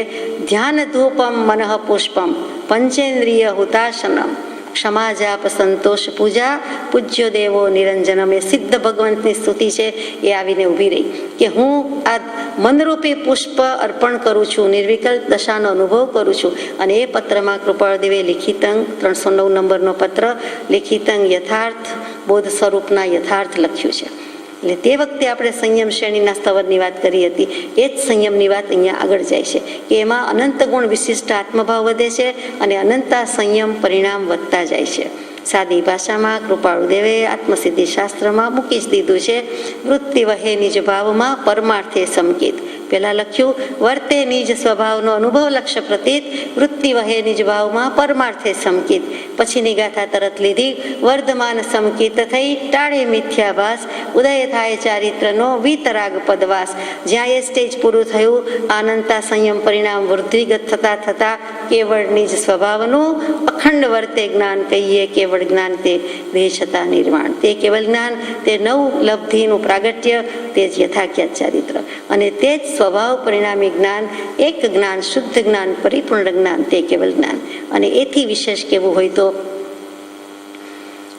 ધ્યાન ધૂપમ મનઃ પુષ્પમ પંચેન્દ્રિય હુતાશનમ ક્ષમાજાપ સંતોષ પૂજા પૂજ્ય દેવો નિરંજનમ. એ સિદ્ધ ભગવંતની સ્તુતિ છે, એ આવીને ઊભી રહી કે હું આ મનરૂપી પુષ્પ અર્પણ કરું છું, નિર્વિકલ્પ દશાનો અનુભવ કરું છું. અને એ પત્રમાં કૃપાળદેવે લિખિતંગ 309 નંબરનો પત્ર લિખિતંગ યથાર્થ બોધ સ્વરૂપના યથાર્થ લખ્યું છે. એટલે તે વખતે આપણે સંયમ શ્રેણીના સ્તવરની વાત કરી હતી, એ જ સંયમની વાત અહીંયા આગળ જાય છે કે એમાં અનંત ગુણ વિશિષ્ટ આત્મભાવ વધે છે અને અનંતા સંયમ પરિણામ વધતા જાય છે. સાદી ભાષામાં કૃપાળુદેવે આત્મસિદ્ધિ શાસ્ત્રમાં મૂકી જ દીધું છે. વૃત્તિ વહે નિજ ભાવમાં પરમાર્થે સમકિત. પહેલા લખ્યું વર્તે નિજ સ્વભાવનો અનુભવ લક્ષ્ય પ્રતીત, વૃત્તિ વહે નિજ ભાવમાં પરમાર્થે સમકિત. પછીની ગાથા તરત લીધી વર્ધમાન સમકિત થઈ ટાળે મિથ્યાભાસ, ઉદય થાય ચારિત્રનો વિતરાગ પદવાસ. જ્યાં એ સ્ટેજ પૂરું થયું, અનંતા સંયમ પરિણામ વૃદ્ધિગત થતા કેવળ નિજ સ્વભાવનું અખંડ વર્તે જ્ઞાન કહીએ. કેવળ જ્ઞાન તે દેહ છતાં નિર્વાણ, તે કેવળ જ્ઞાન, તે નવ લબ્ધિનું પ્રાગટ્ય, તે જ યથાખ્યાત ચારિત્ર, અને તે જ સ્વભાવ પરિણામી જ્ઞાન, એક જ્ઞાન, શુદ્ધ જ્ઞાન, પરિપૂર્ણ જ્ઞાન, તે કેવળ જ્ઞાન. અને એથી વિશેષ કેવું હોય તો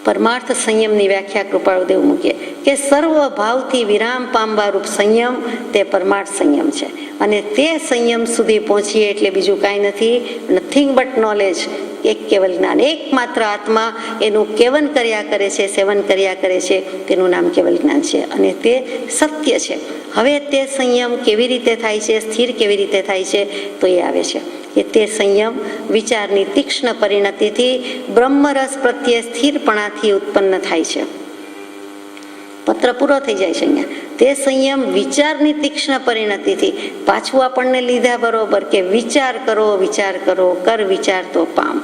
પરમાર્થ સંયમની વ્યાખ્યા કૃપાળુદેવ મૂકીએ કે સર્વ ભાવથી વિરામ પામવા રૂપ સંયમ તે પરમાર્થ સંયમ છે. અને તે સંયમ સુધી પહોંચીએ એટલે બીજું કાંઈ નથી, નથિંગ બટ નોલેજ, એક કેવલ જ્ઞાન. એકમાત્ર આત્મા એનું કેવન કર્યા કરે છે, સેવન કર્યા કરે છે, તેનું નામ કેવલ જ્ઞાન છે અને તે સત્ય છે. હવે તે સંયમ કેવી રીતે થાય છે, સ્થિર કેવી રીતે થાય છે, તો એ આવે છે કે તે સંયમ વિચારની તીક્ષ્ણ પરિણતિથી બ્રહ્મરસ પ્રત્યે સ્થિરપણાથી ઉત્પન્ન થાય છે. પત્ર પૂરો થઈ જાય છે અહીંયા. તે સંયમ વિચારની તીક્ષ્ણ પરિણતિથી, પાછું આપણને લીધા બરોબર કે વિચાર કરો, વિચાર કરો, કર વિચાર તો પામ.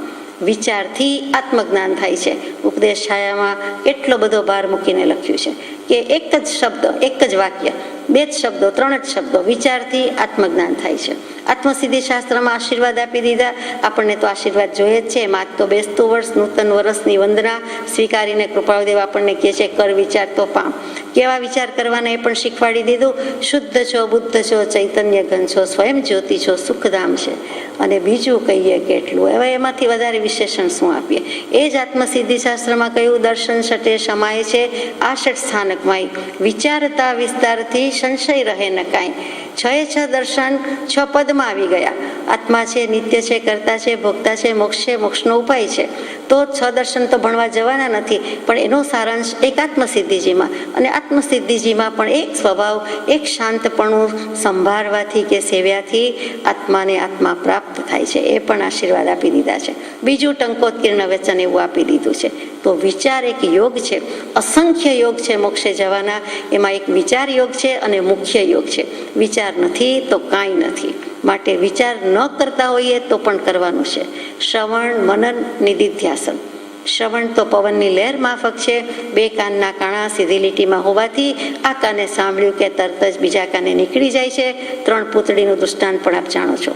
વિચારથી આત્મજ્ઞાન થાય છે. ઉપદેશ છાયામાં કેટલો બધો ભાર મૂકીને લખ્યું છે કે એક જ શબ્દ, એક જ વાક્ય, બે જ શબ્દો, ત્રણ જ શબ્દો, વિચારથી આત્મજ્ઞાન થાય છે. આત્મસિદ્ધિ શાસ્ત્રમાં આશીર્વાદ આપી દીધા. આપણને તો આશીર્વાદ જોઈએ જ છે. એમાં આજ તો બેસતું વર્ષ, નૂતન વર્ષની વંદના સ્વીકારીને કૃપાળુદેવ આપણને કહે છે કર વિચાર તો પામ. કેવા વિચાર કરવાના એ પણ શીખવાડી દીધું. શુદ્ધ છો, બુદ્ધ છો, ચૈતન્ય ઘન છો, સ્વયં જ્યોતિ છો, સુખધામ છે. અને બીજું કહીએ કેટલું, હવે એમાંથી વધારે વિશેષણ શું આપીએ? એ જ આત્મસિદ્ધિ શાસ્ત્રમાં કહ્યું દર્શન શટે સમાય છે આ ષટ સ્થાનકમાં, વિચારતા વિસ્તારથી સંશય રહે ન કાંઈ. છ દર્શન છ પદમાં આવી ગયા. આત્મા છે, નિત્ય છે, કર્તા છે, ભોગતા છે, મોક્ષ છે, મોક્ષનો ઉપાય છે. તો છ દર્શન તો ભણવા જવાના નથી, પણ એનો સારાંશ એક આત્મસિદ્ધિજીમાં, અને આત્મસિદ્ધિજીમાં પણ એક સ્વભાવ, એક શાંતપણું સંભાળવાથી કે સેવ્યાથી આત્માને આત્મા પ્રાપ્ત થાય છે. એ પણ આશીર્વાદ આપી દીધા છે. બીજું ટંકોત્કીર્ણ વચન એવું આપી દીધું છે. તો વિચાર એક યોગ છે, અસંખ્ય યોગ છે મોક્ષે જવાના. એમાં એક વિચાર યોગ છે અને મુખ્ય યોગ છે. વિચાર નથી તો કાંઈ નથી. માટે વિચાર ન કરતા હોઈએ તો પણ કરવાનું છે. શ્રવણ, મનન, નિધિધ્યાસન. શ્રવણ તો પવનની લહેર માફક છે. બે કાનના કાણા સીધી લીટીમાં હોવાથી આ કાને સાંભળ્યું કે તરત જ બીજા કાને નીકળી જાય છે. 3 પૂતળીનું દૃષ્ટાંત પણ આપ જાણો છો,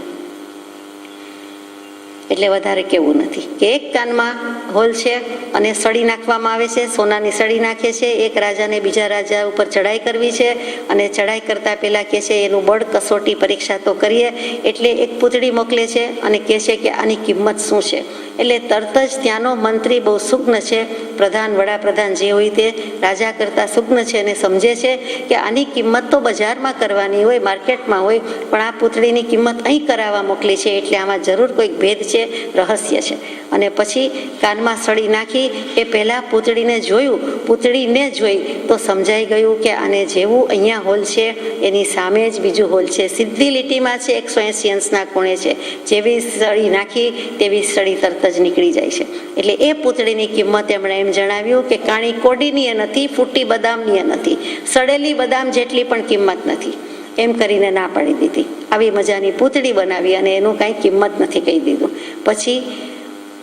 એટલે વધારે કેવું નથી કે એક કાનમાં હોલ છે અને સળી નાખવામાં આવે છે, સોનાની સળી નાખે છે. એક રાજાને બીજા રાજા ઉપર ચડાઈ કરવી છે અને ચડાઈ કરતા પહેલા કહે છે એનું બળ કસોટી પરીક્ષા તો કરીએ. એટલે એક પૂતળી મોકલે છે અને કહે છે કે આની કિંમત શું છે. એટલે તરત જ ત્યાંનો મંત્રી બહુ સુગ્ન છે, પ્રધાન, વડાપ્રધાન જે હોય તે રાજા કરતા સુગ્ન છે અને સમજે છે કે આની કિંમત તો બજારમાં કરવાની હોય, માર્કેટમાં હોય, પણ આ પૂતળીની કિંમત અહીં કરાવવા મોકલી છે, એટલે આમાં જરૂર કોઈક ભેદ છે, રહસ્ય છે. અને પછી કાનમાં સળી નાખી એ પહેલા પૂતળીને જોયું, પૂતળીને જોઈ તો સમજાઈ ગયું કે આને જેવું અહીંયા હોલ છે એની સામે જ બીજું હોલ છે, સીધી લીટીમાં છે, 180 અંશના કોણે છે. જેવી સળી નાખી તેવી સળી તરત જ નીકળી જાય છે. એટલે એ પૂતળીની કિંમત એમણે એમ જણાવ્યું કે કાણી કોડીની એ નથી, ફૂટી બદામની એ નથી, સડેલી બદામ જેટલી પણ કિંમત નથી. એમ કરીને ના પાડી દીધી. આવી મજાની પૂતળી બનાવી અને એનું કાંઈ કિંમત નથી કહી દીધું. પછી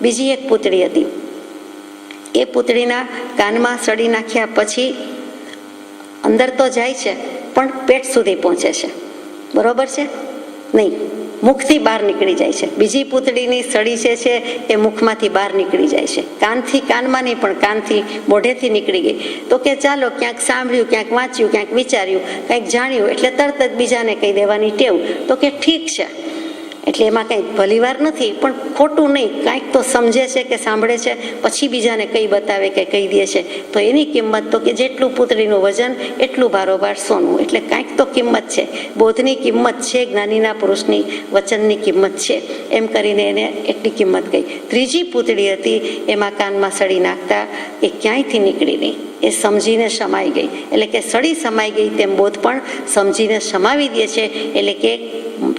બીજી એક પૂતળી હતી. એ પૂતળીના કાનમાં સળી નાખ્યા પછી અંદર તો જાય છે પણ પેટ સુધી પહોંચે છે, બરોબર છે? નહીં, મુખથી બહાર નીકળી જાય છે. બીજી પૂતળીની સળી છે એ મુખમાંથી બહાર નીકળી જાય છે. કાનથી કાનમાં નહીં પણ કાનથી મોઢેથી નીકળી ગઈ. તો કે ચાલો ક્યાંક સાંભળ્યું, ક્યાંક વાંચ્યું, ક્યાંક વિચાર્યું, કંઈક જાણ્યું એટલે તરત જ બીજાને કહી દેવાની ટેવ. તો કે ઠીક છે. એટલે એમાં કંઈક ભલીવાર નથી, પણ ખોટું નહીં, કાંઈક તો સમજે છે કે સાંભળે છે, પછી બીજાને કઈ બતાવે કે કહી દે છે. તો એની કિંમત તો કે જેટલું પૂતળીનું વજન એટલું બારોબાર સોનું. એટલે કાંઈક તો કિંમત છે, બોધની કિંમત છે, જ્ઞાનીના પુરુષની વચનની કિંમત છે. એમ કરીને એને એટલી કિંમત કહી. ત્રીજી પૂતળી હતી, એમાં કાનમાં સળી નાખતા એ ક્યાંયથી નીકળી નહીં, એ સમજીને સમાઈ ગઈ. એટલે કે સળી સમાઈ ગઈ તેમ બોધ પણ સમજીને સમાવી દે છે. એટલે કે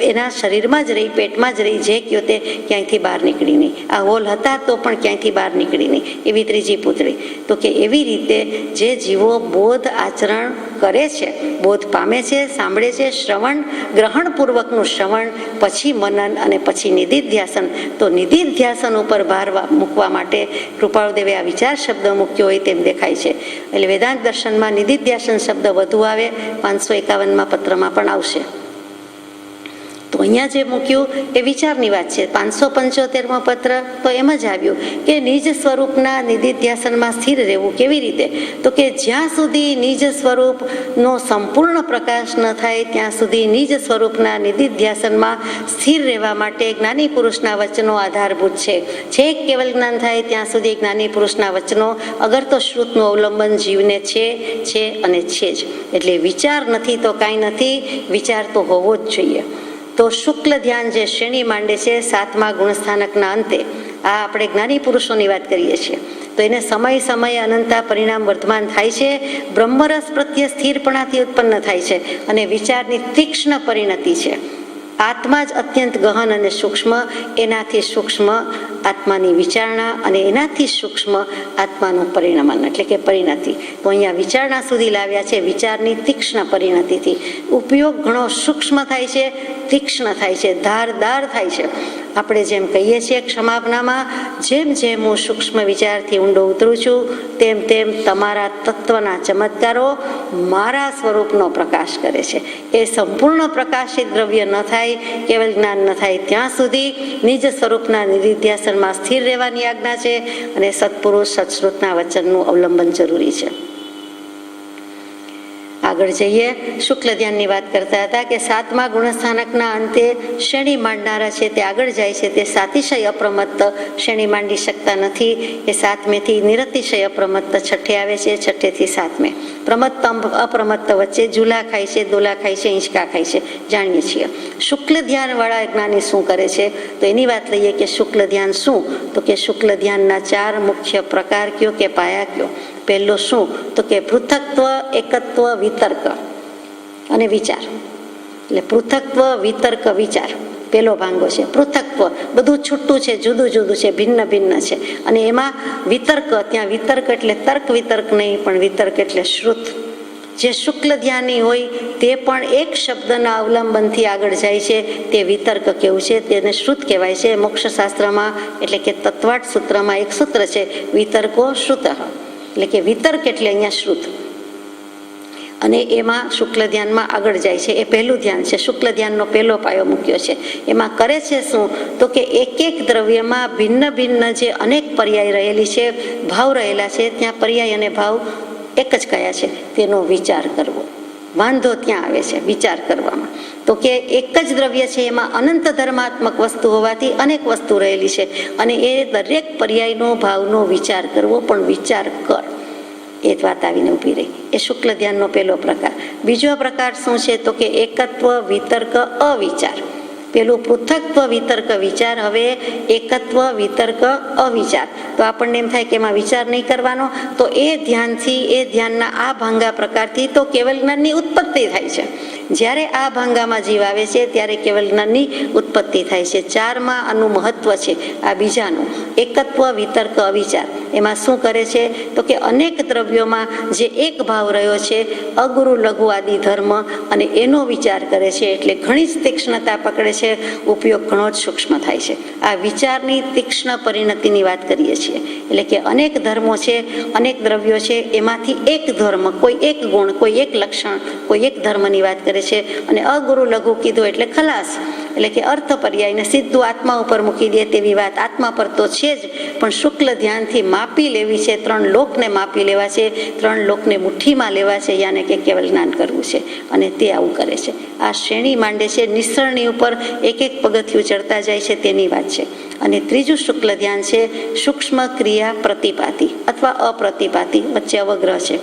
એના શરીરમાં જ રહી, પેટમાં જ રહી, જે કયો તે ક્યાંયથી બહાર નીકળી નહીં. આ હોલ હતા તો પણ ક્યાંયથી બહાર નીકળી નહીં. એવી ત્રીજી પૂતળી. તો કે એવી રીતે જે જીવો બોધ આચરણ કરે છે, બોધ પામે છે, સાંભળે છે, શ્રવણ, ગ્રહણપૂર્વકનું શ્રવણ, પછી મનન અને પછી નિધિધ્યાસન. તો નિધિધ્યાસન ઉપર ભાર મૂકવા માટે કૃપાળુદેવે આ વિચાર શબ્દ મૂક્યો હોય તેમ દેખાય છે. એટલે વેદાંત દર્શનમાં નિધિધ્યાસન શબ્દ વધુ આવે, 551માં પત્રમાં પણ આવશે. તો અહીંયા જે મૂક્યું એ વિચારની વાત છે. 575મો પત્ર તો એમ જ આવ્યું કે નિજ સ્વરૂપના નિધિધ્યાસનમાં સ્થિર રહેવું. કેવી રીતે? તો કે જ્યાં સુધી નિજ સ્વરૂપનો સંપૂર્ણ પ્રકાશ ન થાય ત્યાં સુધી નિજ સ્વરૂપના નિધિધ્યાસનમાં સ્થિર રહેવા માટે જ્ઞાની પુરુષના વચનો આધારભૂત છે. છેક કેવલ જ્ઞાન થાય ત્યાં સુધી જ્ઞાની પુરુષના વચનો અગર તો શ્રુતનું અવલંબન જીવને છે અને છે જ. એટલે વિચાર નથી તો કાંઈ નથી, વિચાર તો હોવો જ જોઈએ. તો શુક્લ ધ્યાન જે શ્રેણી માંડે છે 7મા ગુણસ્થાનકના અંતે, આ આપણે જ્ઞાની પુરુષોની વાત કરીએ છીએ, તો એને સમય સમય અનંતા પરિણામ વર્ધમાન થાય છે. બ્રહ્મરસ પ્રત્યે સ્થિરપણાથી ઉત્પન્ન થાય છે અને વિચારની તીક્ષ્ણ પરિણતિ છે. આત્મા જ અત્યંત ગહન અને સૂક્ષ્મ, એનાથી સૂક્ષ્મ આત્માની વિચારણા અને એનાથી સૂક્ષ્મ આત્માનું પરિણમન એટલે કે પરિણતિ. તો અહીંયા વિચારણા સુધી લાવ્યા છે વિચારની તીક્ષ્ણ પરિણતિથી. ઉપયોગ ઘણો સૂક્ષ્મ થાય છે, તીક્ષ્ણ થાય છે, ધારદાર થાય છે. આપણે જેમ કહીએ છીએ ક્ષમાપનામાં, જેમ જેમ હું સૂક્ષ્મ વિચારથી ઊંડો ઉતરું છું તેમ તેમ તમારા તત્વના ચમત્કારો મારા સ્વરૂપનો પ્રકાશ કરે છે. એ સંપૂર્ણ પ્રકાશિત દ્રવ્ય ન થાય, કેવલ જ્ઞાન ન થાય ત્યાં સુધી નિજ સ્વરૂપના નિધિધ્યાસનમાં સ્થિર રહેવાની આજ્ઞા છે અને સત્પુરુષ સત્શ્રુતના વચનનું અવલંબન જરૂરી છે. આગળ જઈએ. શુક્લ ધ્યાનની વાત કરતા હતા કે 7મા ગુણસ્થાનકના અંતે શ્રેણી માંડનારા છે તે આગળ જાય છે તે સાતિશય અપ્રમત્ત શ્રેણી માંડી શકતા નથી. એ 7મેથી નિરતિશય અપ્રમત્ત છઠ્ઠે આવે છે, છઠ્ઠેથી 7મે. પ્રમત્ત અપ્રમત્ત વચ્ચે ઝૂલા ખાય છે, દોલા ખાય છે, હિંચકા ખાય છે, જાણીએ છીએ. શુક્લ ધ્યાન વાળા જ્ઞાની શું કરે છે? તો એની વાત લઈએ કે શુક્લ ધ્યાન શું? તો કે શુક્લ ધ્યાનના 4 મુખ્ય પ્રકાર કયો કે પાયા કયો? પહેલો શું? તો કે પૃથક્ત્વ, એકત્વ, વિતર્ક અને વિચાર. એટલે પૃથક્ત્વ, વિતર્ક, વિચાર પહેલો ભાંગો છે. પૃથક્ત્વ બધું છૂટું છે, જુદું જુદું છે, ભિન્ન ભિન્ન છે. અને એમાં વિતર્ક, ત્યાં વિતર્ક એટલે તર્ક વિતર્ક નહીં, પણ વિતર્ક એટલે શ્રુત. જે શુક્લ ધ્યાની હોય તે પણ એક શબ્દના અવલંબનથી આગળ જાય છે તે વિતર્ક કેવું છે, તેને શ્રુત કહેવાય છે. મોક્ષશાસ્ત્રમાં એટલે કે તત્વાટ સૂત્રમાં એક સૂત્ર છે, વિતર્કો શ્રુત. એટલે કે વિતર્ક એટલે અહીંયા શ્રુત. અને એમાં શુક્લ ધ્યાનમાં આગળ જાય છે. એ પહેલું ધ્યાન છે. શુક્લ ધ્યાનનો પહેલો પાયો મૂક્યો છે. એમાં કરે છે શું? તો કે એક એક દ્રવ્યમાં ભિન્ન ભિન્ન જે અનેક પર્યાય રહેલી છે, ભાવ રહેલા છે, ત્યાં પર્યાય અને ભાવ એક જ કયા છે તેનો વિચાર કરવો. વાંધો ત્યાં આવે છે વિચાર કરવામાં. તો કે એક જ દ્રવ્ય છે એમાં અનંત ધર્માત્મક વસ્તુ હોવાથી અનેક વસ્તુ રહેલી છે અને એ દરેક પર્યાયનો ભાવનો વિચાર કરવો, પણ વિચાર કર, એ વાત આવીને ઊભી રહી. એ શુક્લ ધ્યાનનો પહેલો પ્રકાર. બીજો પ્રકાર શું છે? તો કે એકત્વ, વિતર્ક, અવિચાર. પેલું પૃથક્ત્વ, વિતર્ક, વિચાર. હવે એકત્વ, વિતર્ક, અવિચાર. તો આપણને એમ થાય કે એમાં વિચાર નહીં કરવાનો, તો એ ધ્યાનથી, એ ધ્યાનના આ ભાંગા પ્રકારથી તો કેવલ જ્ઞાનની ઉત્પત્તિ થાય છે. જ્યારે આ ભાંગામાં જીવ આવે છે ત્યારે કેવલ જ્ઞાનની ઉત્પત્તિ થાય છે. 4માં આનું મહત્વ છે. આ બીજાનું એકત્વ, વિતર્ક, અવિચાર. એમાં શું કરે છે? તો કે અનેક દ્રવ્યોમાં જે એક ભાવ રહ્યો છે, અગુરુ, લઘુ આદિ ધર્મ, અને એનો વિચાર કરે છે. એટલે ઘણી જ તીક્ષ્ણતા પકડે છે, ઉપયોગ ઘણો જ સૂક્ષ્મ થાય છે. આ વિચારની તીક્ષ્ણ પરિણતિની વાત કરીએ છીએ. એટલે કે અનેક ધર્મો છે, અનેક દ્રવ્યો છે, એમાંથી એક ધર્મ, કોઈ એક ગુણ, કોઈ એક લક્ષણ, કોઈ એક ધર્મની વાત કરે છે. અને અગુરુ, લઘુ કીધું એટલે ખલાસ, એટલે કે અર્થ પર્યાયને સીધું આત્મા ઉપર મૂકી દે તેવી વાત. આત્મા પર તો છે જ, પણ શુક્લ ધ્યાનથી માપી લેવી છે. 3 લોકને માપી લેવા છે, 3 લોકને મુઠ્ઠીમાં લેવા છે, યાને કે કેવલ જ્ઞાન કરવું છે. અને તે આવું કરે છે. આ શ્રેણી માંડે છે. નિસરણી ઉપર એક એક પગથિયું ચડતા જાય છે તેની વાત છે. અને ત્રીજું શુક્લ ધ્યાન છે સૂક્ષ્મ ક્રિયા પ્રતિપાતી અથવા અપ્રતિપાતી, વચ્ચે અવગ્રહ છે.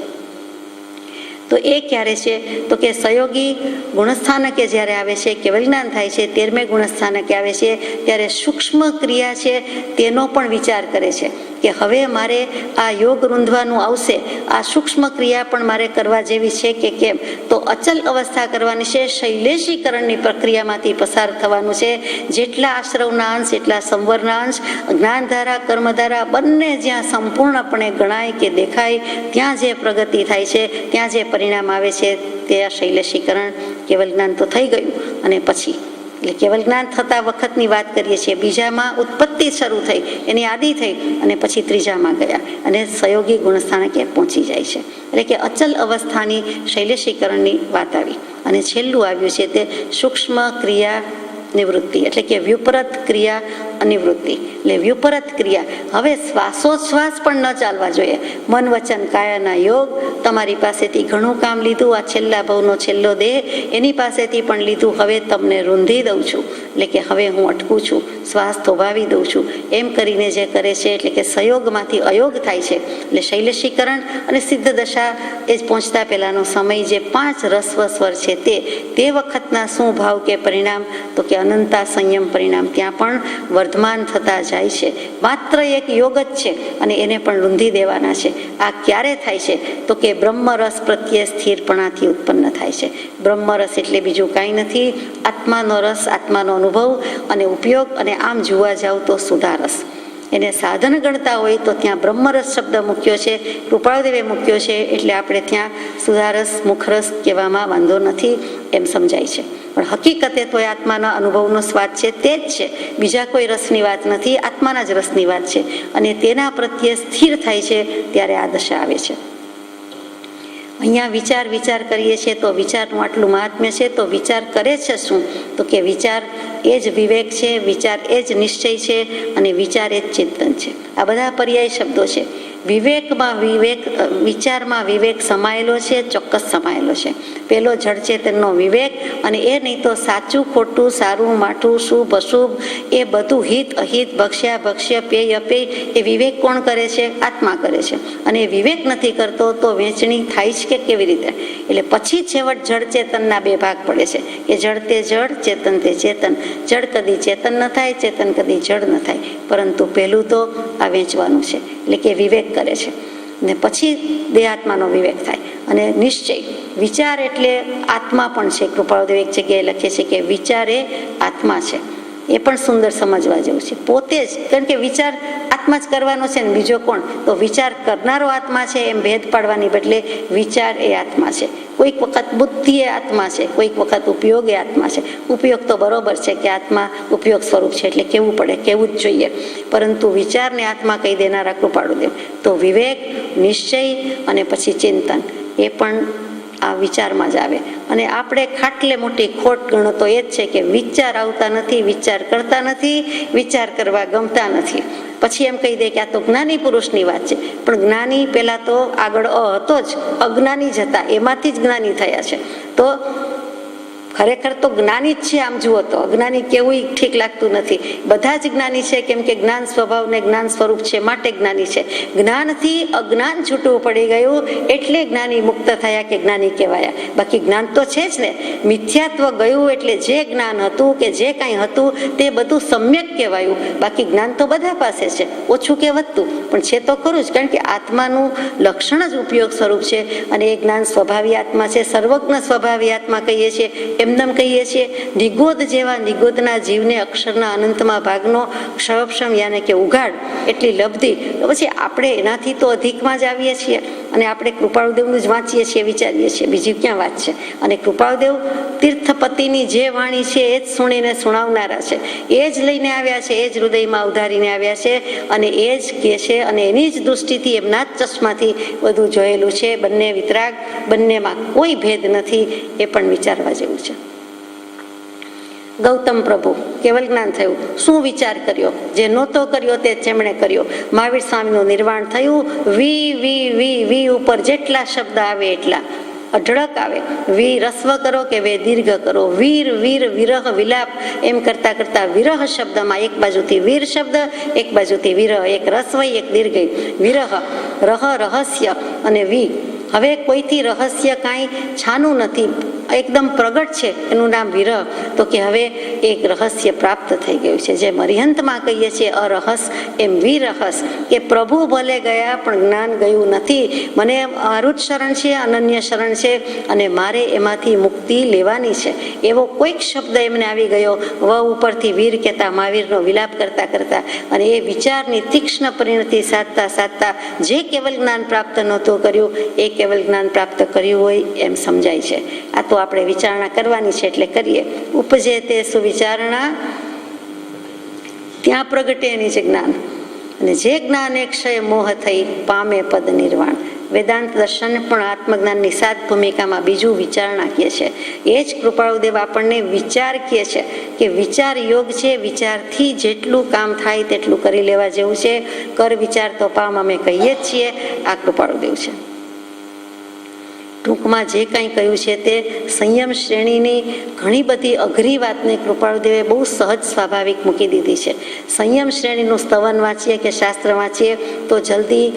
તો એ ક્યારે છે? તો કે સહયોગી ગુણસ્થાનકે જ્યારે આવે છે, કેવલ જ્ઞાન થાય છે, 13મે ગુણસ્થાનકે આવે છે ત્યારે સૂક્ષ્મ ક્રિયા છે તેનો પણ વિચાર કરે છે કે હવે મારે આ યોગ રૂંધવાનું આવશે, આ સૂક્ષ્મ ક્રિયા પણ મારે કરવા જેવી છે કે કેમ. તો અચલ અવસ્થા કરવાની છે, શૈલેષીકરણની પ્રક્રિયામાંથી પસાર થવાનું છે. જેટલા આશ્રવના અંશ એટલા સંવરના અંશ, જ્ઞાનધારા, કર્મધારા બંને જ્યાં સંપૂર્ણપણે ગણાય કે દેખાય, ત્યાં જે પ્રગતિ થાય છે, ત્યાં જે પરિણામ આવે છે તે આ શૈલેષીકરણ. કેવલ જ્ઞાન તો થઈ ગયું અને પછી એટલે કેવલ જ્ઞાન થતા વખતની વાત કરીએ છીએ. બીજામાં ઉત્પત્તિ શરૂ થઈ, એની આદિ થઈ, અને પછી ત્રીજામાં ગયા અને સહયોગી ગુણસ્થાનકે પહોંચી જાય છે. એટલે કે અચલ અવસ્થાની શૈલેષીકરણની વાત આવી. અને છેલ્લું આવ્યું છે તે સૂક્ષ્મ ક્રિયા નિવૃત્તિ, એટલે કે વ્યુપરત ક્રિયા અનિવૃત્તિ. એટલે વ્યુપરત ક્રિયા, હવે શ્વાસોચ્છ્વાસ પણ ન ચાલવા જોઈએ. મન વચન કાયાના યોગ, તમારી પાસેથી ઘણું કામ લીધું, આ છેલ્લા ભવનો છેલ્લો દેહ એની પાસેથી પણ લીધું, હવે તમને રૂંધી દઉં છું, એટલે કે હવે હું અટકું છું, શ્વાસ થોભાવી દઉં છું, એમ કરીને જે કરે છે એટલે કે સંયોગમાંથી અયોગ થાય છે. એટલે શૈલેષીકરણ અને સિદ્ધ દશા એ જ પહોંચતા પહેલાનો સમય, જે 5 રસ્વ સ્વર છે તે વખતના શું ભાવ કે પરિણામ, તો કે અનંતા સંયમ પરિણામ ત્યાં પણ વર્ધમાન થતા જાય છે. માત્ર એક યોગ જ છે અને એને પણ રૂંધી દેવાના છે. આ ક્યારે થાય છે, તો કે બ્રહ્મરસ પ્રત્યે સ્થિરપણાથી ઉત્પન્ન થાય છે. બ્રહ્મરસ એટલે બીજું કાંઈ નથી, આત્માનો રસ, આત્માનો અનુભવ અને ઉપયોગ, અને આમ જોવા જાવ તો સુધારસ. એને સાધન ગણતા હોય તો ત્યાં બ્રહ્મરસ શબ્દ મૂક્યો છે, કૃપાળુદેવે મૂક્યો છે, એટલે આપણે ત્યાં સુધારસ મુખરસ કહેવામાં વાંધો નથી એમ સમજાય છે. પણ હકીકતે તો એ આત્માના અનુભવનો સ્વાદ છે તે જ છે, બીજા કોઈ રસની વાત નથી, આત્માના જ રસની વાત છે. અને તેના પ્રત્યે સ્થિર થાય છે ત્યારે આ દશા આવે છે. અહીંયા વિચાર કરીએ છીએ તો વિચારનું આટલું મહાત્મ્ય છે, તો વિચાર કરે છે શું, તો કે વિચાર એ જ વિવેક છે, વિચાર એ જ નિશ્ચય છે, અને વિચાર એ જ ચિંતન છે. આ બધા પર્યાય શબ્દો છે. વિવેકમાં વિવેક, વિચારમાં વિવેક સમાયેલો છે, ચોક્કસ સમાયેલો છે. પેલો જડચેતનનો વિવેક, અને એ નહીં તો સાચું ખોટું, સારું માઠું, શુભ અશુભ, એ બધું હિત અહિત, ભક્ષ્યા ભક્ષ્ય, પેય અપેય, એ વિવેક કોણ કરે છે? આત્મા કરે છે. અને એ વિવેક નથી કરતો તો વહેંચણી થાય છે કે કેવી રીતે? એટલે પછી છેવટ જડચેતનના 2 ભાગ પડે છે, કે જડ તે જડ, ચેતન તે ચેતન. જડ કદી ચેતન ન થાય, ચેતન કદી જડ ન થાય, પરંતુ પહેલું તો આ વેચવાનું છે, એટલે કે વિવેક કરે છે. ને પછી દેહાત્માનો વિવેક થાય. અને નિશ્ચય, વિચાર એટલે આત્મા પણ છે. કૃપાળુદેવ એક જગ્યાએ લખે છે કે વિચાર એ આત્મા છે. એ પણ સુંદર સમજવા જેવું છે. પોતે જ, કારણ કે વિચાર આત્મા જ કરવાનો છે ને બીજો કોણ? તો વિચાર કરનારો આત્મા છે એમ ભેદ પાડવાની બદલે વિચાર એ આત્મા છે. કોઈક વખત બુદ્ધિ એ આત્મા છે, કોઈક વખત ઉપયોગ એ આત્મા છે. ઉપયોગ તો બરોબર છે કે આત્મા ઉપયોગ સ્વરૂપ છે, એટલે કેવું પડે, કેવું જ જોઈએ. પરંતુ વિચારને આત્મા કહી દેનારા કૃપાળુદેવ, તો વિવેક, નિશ્ચય અને પછી ચિંતન, એ પણ આ વિચારમાં જ આવે. અને આપણે ખાટલે મોટી ખોટ ગણો તો એ જ છે કે વિચાર આવતા નથી, વિચાર કરતા નથી, વિચાર કરવા ગમતા નથી. પછી એમ કહી દે કે આ તો જ્ઞાની પુરુષની વાત છે. પણ જ્ઞાની પહેલા તો આગળ હતો જ, અજ્ઞાની જ હતા, એમાંથી જ જ્ઞાની થયા છે. તો ખરેખર તો જ્ઞાની જ છે. આમ જુઓ તો અજ્ઞાની કેવું ઠીક લાગતું નથી. બધા જ જ્ઞાની છે, કેમ કે જ્ઞાન સ્વભાવ ને જ્ઞાન સ્વરૂપ છે, માટે જ્ઞાની છે. જ્ઞાનથી અજ્ઞાન છૂટવું પડી ગયું એટલે જ્ઞાની મુક્ત થયા કે જ્ઞાની કહેવાયા. બાકી જ્ઞાન તો છે જ ને. મિથ્યાત્વ ગયું એટલે જે જ્ઞાન હતું કે જે કાંઈ હતું તે બધું સમ્યક કહેવાયું. બાકી જ્ઞાન તો બધા પાસે છે, ઓછું કે વધતું, પણ છે તો ખરું જ. કારણ કે આત્માનું લક્ષણ જ ઉપયોગ સ્વરૂપ છે, અને એ જ્ઞાન સ્વભાવી આત્મા છે. સર્વજ્ઞ સ્વભાવી આત્મા કહીએ છીએ, એમનેમ કહીએ છીએ. નિગોદ જેવા નિગોદના જીવને અક્ષરના અનંતમાં ભાગનો ક્ષવક્ષમ યાને કે ઉઘાડ એટલી લબ્ધિ, તો પછી આપણે એનાથી તો અધિકમાં જ આવીએ છીએ. અને આપણે કૃપાળુદેવનું જ વાંચીએ છીએ, વિચારીએ છીએ, બીજી ક્યાં વાત છે? અને કૃપાળુદેવ તીર્થપતિની જે વાણી છે એ જ સુણીને સુણાવનારા છે. એ જ લઈને આવ્યા છે, એ જ હૃદયમાં ઉધારીને આવ્યા છે, અને એ જ કહે છે. અને એની જ દૃષ્ટિથી, એમના જ ચશ્માથી બધું જોયેલું છે. બંને વિતરાગ, બંનેમાં કોઈ ભેદ નથી. એ પણ વિચારવા જેવું છે. ગૌતમ પ્રભુ કેવલ જ્ઞાન થયું, શું વિચાર કર્યો? જે નહોતો કર્યો તે તેમણે કર્યો. મહાવીર સ્વામીનું નિર્વાણ થયું. વી વી વી વી ઉપર જેટલા શબ્દ આવે એટલા અઢળક આવે. વી રસ્વ કરો કે વે દીર્ઘ કરો, વીર વીર વિરહ વિલાપ, એમ કરતા કરતા વિરહ શબ્દમાં એક બાજુથી વીર શબ્દ, એક બાજુથી વિરહ, એક રસ્વઈ એક દીર્ઘઈ. વિરહ, રહ રહસ્ય, અને વી. હવે કોઈથી રહસ્ય કાંઈ છાનું નથી, એકદમ પ્રગટ છે, એનું નામ વિરહ. તો કે હવે એક રહસ્ય પ્રાપ્ત થઈ ગયું છે. જે અરિહંતમાં કહીએ છીએ અરહસ, એમ વિરહસ, કે પ્રભુ ભલે ગયા પણ જ્ઞાન ગયું નથી. મને મારું જ શરણ છે, અનન્ય શરણ છે, અને મારે એમાંથી મુક્તિ લેવાની છે. એવો કોઈક શબ્દ એમને આવી ગયો. વ ઉપરથી વીર કહેતા મહાવીરનો વિલાપ કરતા કરતા, અને એ વિચારની તીક્ષ્ણ પરિણતિ સાધતા સાધતા જે કેવલ જ્ઞાન પ્રાપ્ત નહોતું કર્યું એ કેવલ જ્ઞાન પ્રાપ્ત કર્યું હોય એમ સમજાય છે. આ તો આપણે વિચારણા કરવાની છે, એટલે કરીએ. ઉપજે તે સુવિચારણા, ત્યાં પ્રગટે એની છે જ્ઞાન. અને જે જ્ઞાન એક ક્ષય મોહ થઈ પામે પદ નિર્વાણ. વેદાંત દર્શન પણ આત્મજ્ઞાનની સાત ભૂમિકામાં બીજું વિચારણા કહે છે. એ જ કૃપાળુદેવ આપણને વિચાર કહે છે કે વિચાર યોગ છે, વિચારથી જેટલું કામ થાય તેટલું કરી લેવા જેવું છે. કર વિચાર તો પામ અમે કહીએ જ છીએ, આ કૃપાળુદેવ છે. ટૂંકમાં જે કંઈ કહ્યું છે તે સંયમ શ્રેણીની ઘણી બધી અઘરી વાતને કૃપાળુદેવે બહુ સહજ સ્વાભાવિક મૂકી દીધી છે. સંયમ શ્રેણીનું સ્તવન વાંચીએ કે શાસ્ત્ર વાંચીએ તો જલ્દી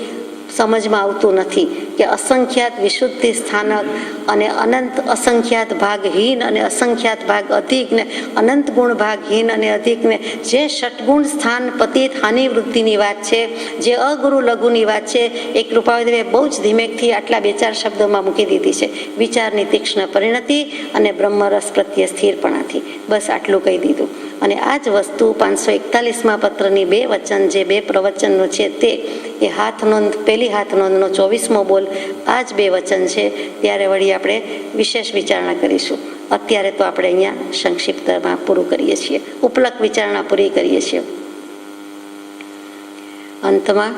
સમજમાં આવતું નથી કે અસંખ્યાત વિશુદ્ધિ સ્થાનક અને અનંત અસંખ્યાત ભાગહીન અને અસંખ્યાત ભાગ અધિકને અનંત ગુણ ભાગહીન અને અધિકને જે ષટગુણ સ્થાન પતિત હાનિ વૃદ્ધિની વાત છે, જે અગુરુ લઘુની વાત છે, એ કૃપાળુદેવે બહુ જ ધીમેકથી આટલા 2-4 શબ્દોમાં મૂકી દીધી છે. વિચારની તીક્ષ્ણ પરિણતિ અને બ્રહ્મરસ પ્રત્યે સ્થિરપણાથી બસ આટલું કહી દીધું. અને આ જ વસ્તુ 541માં પત્રની 2 વચન, જે 2 પ્રવચનનું છે તે એ હાથ નોંધ, પહેલી હાથ નોંધનો 24મો બોલ આ જ 2 વચન છે. ત્યારે વળી આપણે વિશેષ વિચારણા કરીશું. અત્યારે તો આપણે અહીંયા સંક્ષિપ્તમાં પૂરું કરીએ છીએ, ઉપલક વિચારણા પૂરી કરીએ છીએ. અંતમાં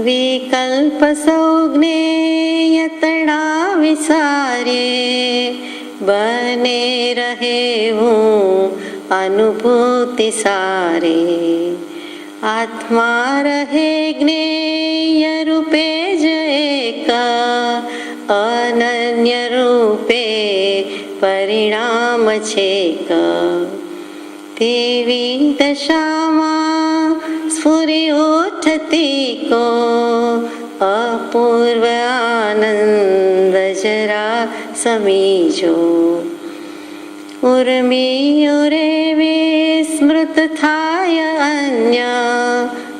વિકલ્પ સૌજ્ઞેય તણા વિસારે બને રહે હું અનુભૂતિ સારે આત્મા રહે જ્ઞેય રૂપે જ એક અનન્ય રૂપે પરિણામ છેક તેવી દશામાં સ્ફુરી ઉઠતી કો અપૂર્વ આનંદ જરા સમીજો ઉર્મિયો રે વિસ્મૃત થાય અન્ય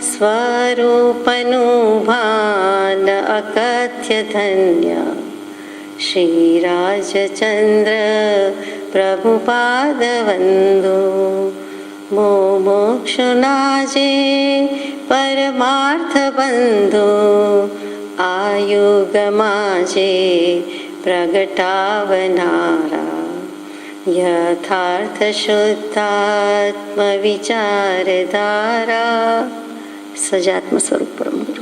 સ્વરૂપનું ભાન અકથ્ય ધન્ય શ્રી રાજચંદ્ર પ્રભુપાદ વંદો મોક્ષના જે પરમાર્થ બંધો આયુગમાં જે પ્રગટાવનારા યથાર્થ શુદ્ધાત્મ વિચારધારા સજાત્મ સ્વરૂપ પરમ ગુરુ.